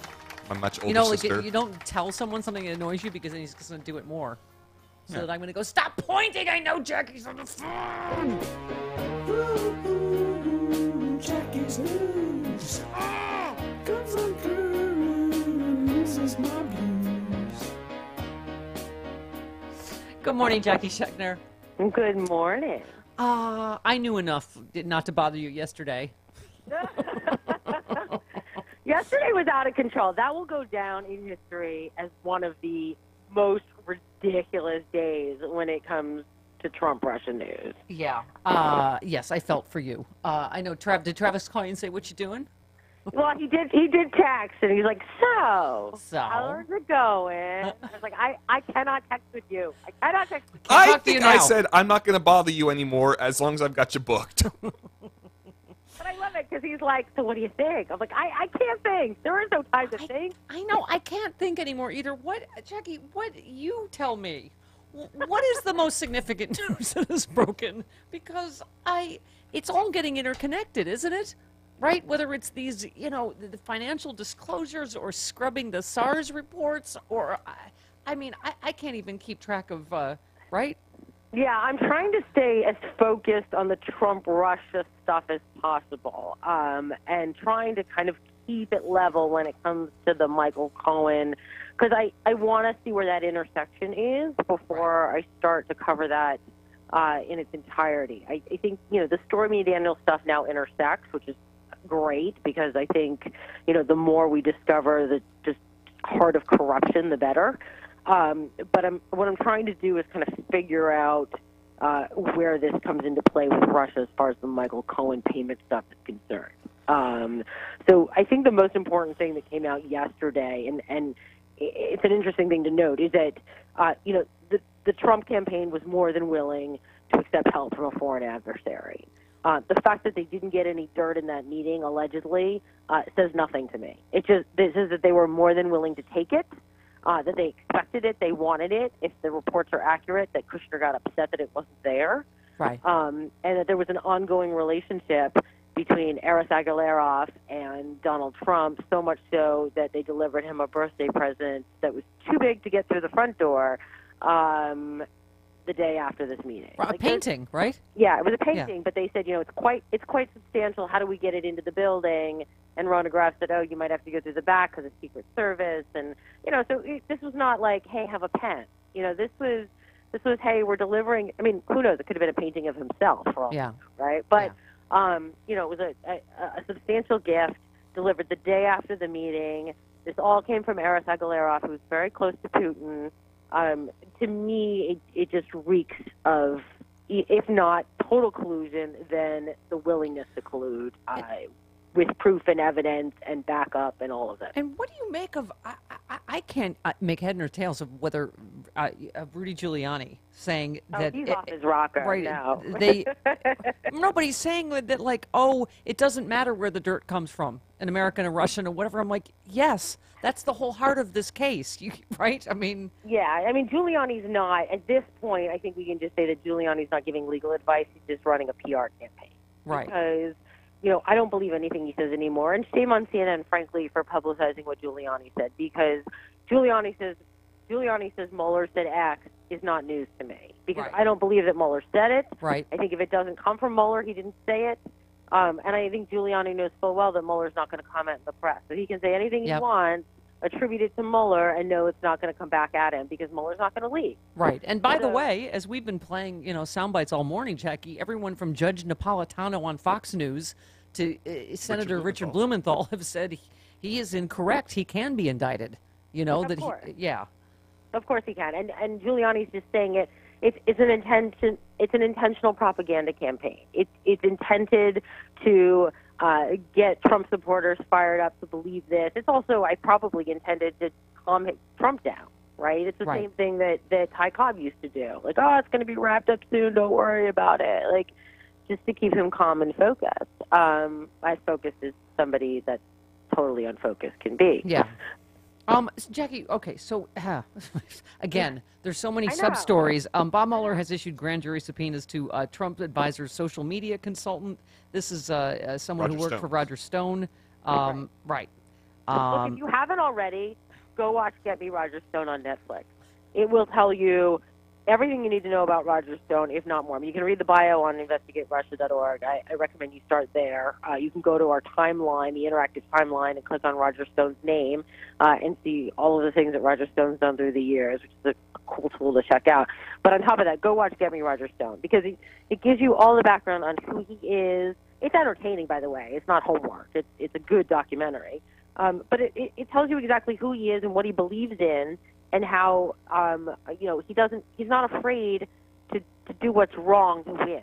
I: My much older sister.
X: You don't tell someone something that annoys you because then he's going to do it more. So that I'm going to go, stop pointing! I know Jackie's on the phone!
S: Jackie's news. Guns and Curls is my blues.
X: Good morning, Jackie Scheckner.
Z: Good morning.
X: I knew enough not to bother you yesterday.
Z: Yesterday was out of control. That will go down in history as one of the most ridiculous days when it comes to Trump-Russia news.
X: Yeah. Yes, I felt for you. I know. Did Travis call you and say, what you doing?
Z: Well, he did text, and he's like, so how's it going? I was like, I cannot text with you. I cannot text with you.
I: I think I said, I'm not going to bother you anymore as long as I've got you booked.
Z: But I love it because he's like, so what do you think? I'm like, I can't think. There is no time to think.
X: I know. I can't think anymore either. What, Jackie, you tell me. What is the most significant news that is broken? Because it's all getting interconnected, isn't it? Right? Whether it's these, the financial disclosures or scrubbing the SARS reports or, I can't even keep track of, right?
Z: Yeah, I'm trying to stay as focused on the Trump-Russia stuff as possible, and trying to kind of keep it level when it comes to the Michael Cohen, because I want to see where that intersection is before I start to cover that in its entirety. I think, the Stormy Daniels stuff now intersects, which is great, because I think, the more we discover the just heart of corruption, the better. But what I'm trying to do is kind of figure out where this comes into play with Russia as far as the Michael Cohen payment stuff is concerned. So I think the most important thing that came out yesterday, and it's an interesting thing to note, is that the Trump campaign was more than willing to accept help from a foreign adversary. The fact that they didn't get any dirt in that meeting, allegedly, says nothing to me. It says that they were more than willing to take it. That they expected it, they wanted it. If the reports are accurate, that Kushner got upset that it wasn't there.
X: Right.
Z: And that there was an ongoing relationship between Eris Agalarov and Donald Trump, so much so that they delivered him a birthday present that was too big to get through the front door the day after this meeting.
X: A painting, right?
Z: Yeah, it was a painting, but they said, it's quite substantial. How do we get it into the building? And Rona Graff said, you might have to go through the back because of Secret Service. And, this was not like, hey, have a pen. This was, hey, we're delivering. I mean, who knows? It could have been a painting of himself, for all we know, right? But, it was a substantial gift delivered the day after the meeting. This all came from Eris Agalarov, who's very close to Putin. To me, it just reeks of, if not total collusion, then the willingness to collude with proof and evidence and backup and all of that.
X: And what do you make of? I can't make head nor tails of whether Rudy Giuliani saying that
Z: he's off his rocker.
X: Right?
Z: No.
X: Nobody's saying that like, it doesn't matter where the dirt comes from, an American, a Russian, or whatever. I'm like, yes, that's the whole heart of this case, right? I mean,
Z: yeah, Giuliani's not at this point. I think we can just say that Giuliani's not giving legal advice; he's just running a PR campaign,
X: right?
Z: Because I don't believe anything he says anymore. And shame on CNN, frankly, for publicizing what Giuliani said, because Giuliani says Mueller said X is not news to me, because I don't believe that Mueller said it.
X: Right.
Z: I think if it doesn't come from Mueller, he didn't say it. And I think Giuliani knows full well that Mueller's not going to comment in the press. So he can say anything he wants, attribute it to Mueller, and know it's not going to come back at him because Mueller's not going to leak.
X: Right. And by the way, as we've been playing, sound bites all morning, Jackie, everyone from Judge Napolitano on Fox News to Senator Richard Blumenthal have said he is incorrect. He can be indicted.
Z: Of course he can. And Giuliani's just saying it. It's an intentional propaganda campaign. It's intended to get Trump supporters fired up to believe this. It's also, I probably intended to calm Trump down, right? It's the same thing that Ty Cobb used to do. Like, it's going to be wrapped up soon. Don't worry about it. Like, just to keep him calm and focused. As focused as somebody that's totally unfocused can be.
X: Yeah. Jackie, okay, so again, there's so many sub-stories. Bob Mueller has issued grand jury subpoenas to Trump advisor's social media consultant. This is someone who worked for Roger Stone. Right.
Z: Look, if you haven't already, go watch Get Me Roger Stone on Netflix. It will tell you everything you need to know about Roger Stone, if not more. You can read the bio on investigaterussia.org. I recommend you start there. You can go to our timeline, the interactive timeline, and click on Roger Stone's name and see all of the things that Roger Stone's done through the years, which is a cool tool to check out. But on top of that, go watch Get Me Roger Stone, because it gives you all the background on who he is. It's entertaining, by the way. It's not homework. It's a good documentary. But it tells you exactly who he is and what he believes in, and how he's not afraid to do what's wrong to win.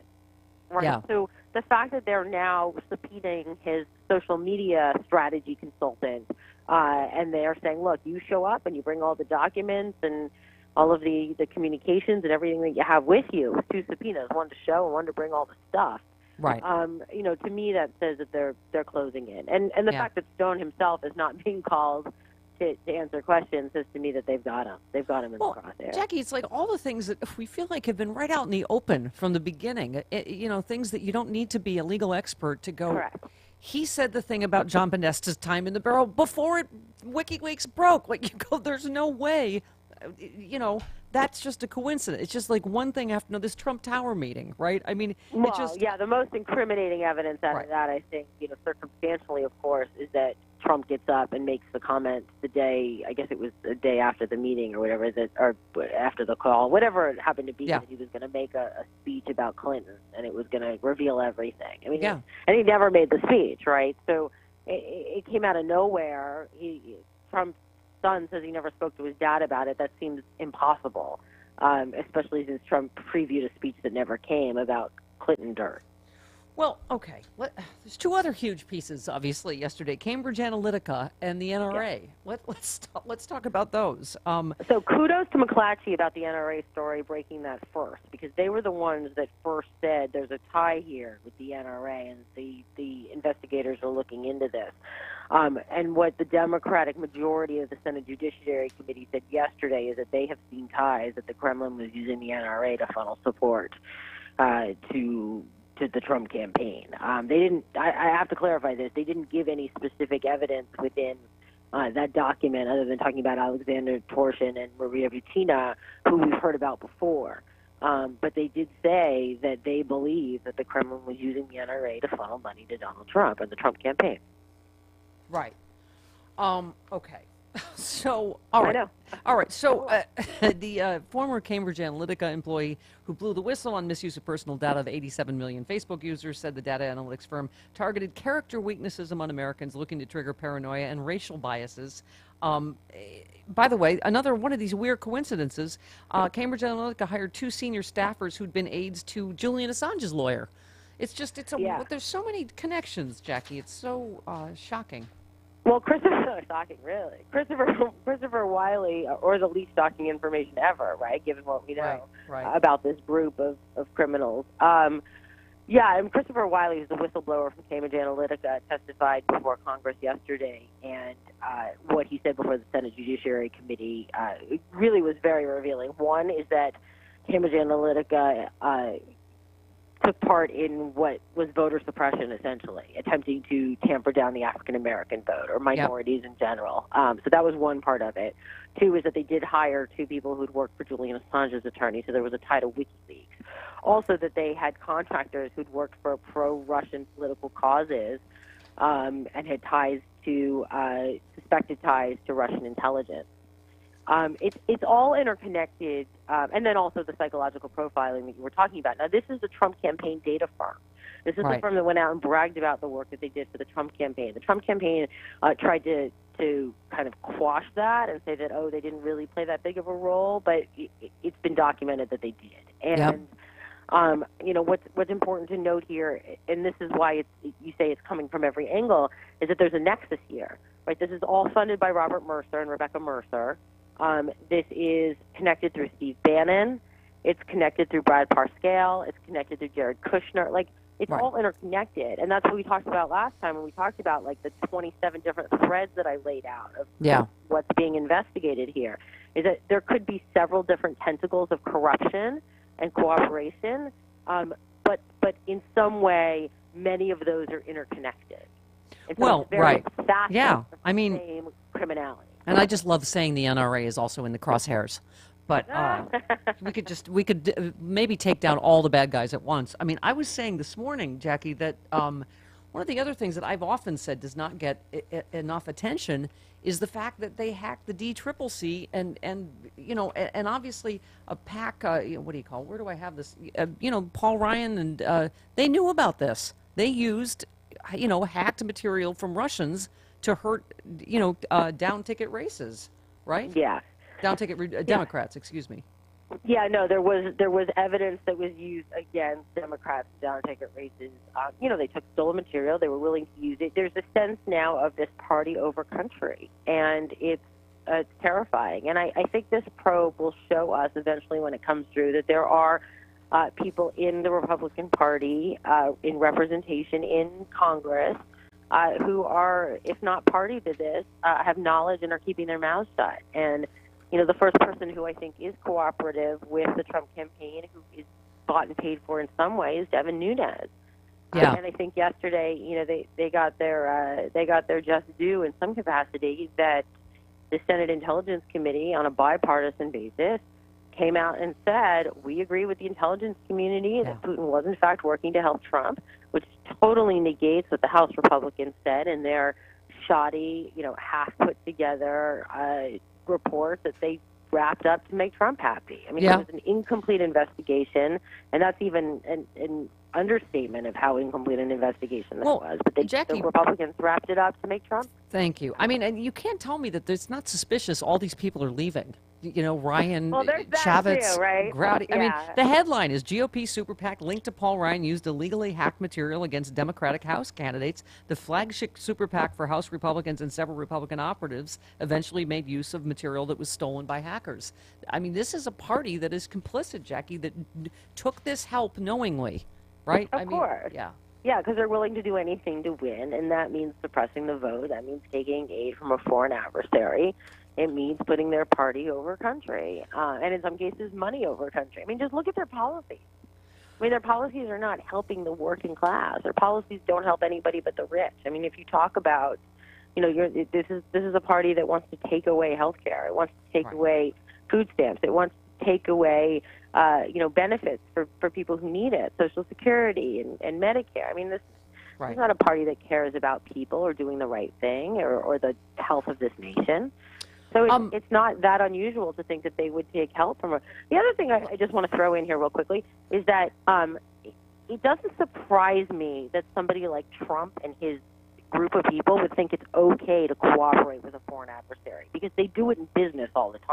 Z: Right.
X: Yeah.
Z: So the fact that they're now subpoenaing his social media strategy consultant, and they're saying, look, you show up and you bring all the documents and all of the communications and everything that you have with you, 2 subpoenas, one to show and one to bring all the stuff.
X: Right.
Z: To me that says that they're closing in, and the fact that Stone himself is not being called to answer questions says to me that they've got him. They've got him in the crosshair.
X: Jackie, it's like all the things that we feel like have been right out in the open from the beginning. Things that you don't need to be a legal expert to go.
Z: Correct.
X: He said the thing about John Podesta's time in the barrel before WikiLeaks broke. Like, you go, there's no way, that's just a coincidence. It's just like one thing after this Trump Tower meeting, right? I mean,
Z: Well,
X: it just...
Z: the most incriminating evidence out of that, I think, circumstantially, of course, is that Trump gets up and makes the comment the day, I guess it was the day after the meeting or whatever, or after the call, whatever it happened to be, that he was going to make a speech about Clinton, and it was going to reveal everything. I mean, and he never made the speech, right? So it came out of nowhere. Trump's son says he never spoke to his dad about it. That seems impossible, especially since Trump previewed a speech that never came about Clinton dirt.
X: Well, okay. There's two other huge pieces, obviously, yesterday: Cambridge Analytica and the NRA. Let's talk about those.
Z: So kudos to McClatchy about the NRA story breaking that first, because they were the ones that first said there's a tie here with the NRA, and the investigators are looking into this. And what the Democratic majority of the Senate Judiciary Committee said yesterday is that they have seen ties that the Kremlin was using the NRA to funnel support to the Trump campaign. They didn't. I have to clarify this. They didn't give any specific evidence within that document, other than talking about Alexander Torshin and Maria Butina, who we've heard about before. But they did say that they believe that the Kremlin was using the NRA to funnel money to Donald Trump and the Trump campaign.
X: Right. Okay. So, all right. All right. So, the former Cambridge Analytica employee who blew the whistle on misuse of personal data of 87 million Facebook users said the data analytics firm targeted character weaknesses among Americans, looking to trigger paranoia and racial biases. By the way, another one of these weird coincidences, Cambridge Analytica hired 2 senior staffers who'd been aides to Julian Assange's lawyer. It's there's so many connections, Jackie. It's so shocking.
Z: Well, shocking, really. Christopher Wiley, or the least shocking information ever, right, given what we know about this group of criminals. And Christopher Wiley, who's the whistleblower from Cambridge Analytica, testified before Congress yesterday, and what he said before the Senate Judiciary Committee really was very revealing. One is that Cambridge Analytica took part in what was voter suppression, essentially, attempting to tamper down the African-American vote, or minorities in general. So that was one part of it. 2 is that they did hire 2 people who'd worked for Julian Assange's attorney, so there was a tie to WikiLeaks. Also that they had contractors who'd worked for pro-Russian political causes and had suspected ties to Russian intelligence. It's all interconnected, and then also the psychological profiling that you were talking about. Now, this is the Trump campaign data firm. This is the firm that went out and bragged about the work that they did for the Trump campaign. The Trump campaign tried to kind of quash that and say that, they didn't really play that big of a role, but it's been documented that they did. And what's important to note here, and this is why you say it's coming from every angle, is that there's a nexus here, right? This is all funded by Robert Mercer and Rebecca Mercer. This is connected through Steve Bannon. It's connected through Brad Parscale. It's connected through Jared Kushner. It's all interconnected. And that's what we talked about last time when we talked about, the 27 different threads that I laid out of what's being investigated here, is that there could be several different tentacles of corruption and cooperation, but in some way, many of those are interconnected. And so it's very facets of the same criminality.
X: And I just love saying the NRA is also in the crosshairs. But we could maybe take down all the bad guys at once. I mean, I was saying this morning, Jackie, that one of the other things that I've often said does not get enough attention is the fact that they hacked the DCCC and obviously a PAC, what do you call it? Where do I have this? Paul Ryan, and they knew about this. They used, hacked material from Russians to hurt, down ticket races, right?
Z: Yeah.
X: Down ticket Democrats, excuse me.
Z: Yeah, no, there was evidence that was used against Democrats down ticket races. They took stolen material. They were willing to use it. There's a sense now of this party over country, and it's terrifying. And I think this probe will show us eventually when it comes through that there are people in the Republican Party, in representation in Congress, who are, if not party to this, have knowledge and are keeping their mouths shut. And, the first person who I think is cooperative with the Trump campaign, who is bought and paid for in some way, is Devin Nunes.
X: Yeah.
Z: And I think yesterday, they got their just due in some capacity, that the Senate Intelligence Committee, on a bipartisan basis, came out and said, we agree with the intelligence community that Putin was in fact working to help Trump, which totally negates what the House Republicans said in their shoddy, half put together report that they wrapped up to make Trump happy. I mean, it was an incomplete investigation, and that's even an understatement of how incomplete an investigation that was. But the Republicans wrapped it up to make Trump.
X: Thank you. I mean, and you can't tell me that it's not suspicious all these people are leaving. Ryan,
Z: there's that
X: Chavez,
Z: too, right?
X: Growdy. I mean,
Z: Yeah.
X: the headline is GOP super PAC linked to Paul Ryan used illegally hacked material against Democratic House candidates. The flagship super PAC for House Republicans and several Republican operatives eventually made use of material that was stolen by hackers. I mean, this is a party that is complicit, Jackie, that took this help knowingly, right?
Z: Of course.
X: Yeah.
Z: Yeah, because they're willing to do anything to win, and that means suppressing the vote. That means taking aid from a foreign adversary. It means putting their party over country, and in some cases, money over country. I mean, just look at their policies. I mean, their policies are not helping the working class. Their policies don't help anybody but the rich. I mean, if you talk about, this is a party that wants to take away health care. It wants to take away food stamps. It wants to take away, benefits for people who need it, Social Security and Medicare. I mean, this is not a party that cares about people or doing the right thing or the health of this nation. So it's not that unusual to think that they would take help from her. The other thing I just want to throw in here real quickly is that it doesn't surprise me that somebody like Trump and his group of people would think it's okay to cooperate with a foreign adversary, because they do it in business all the time.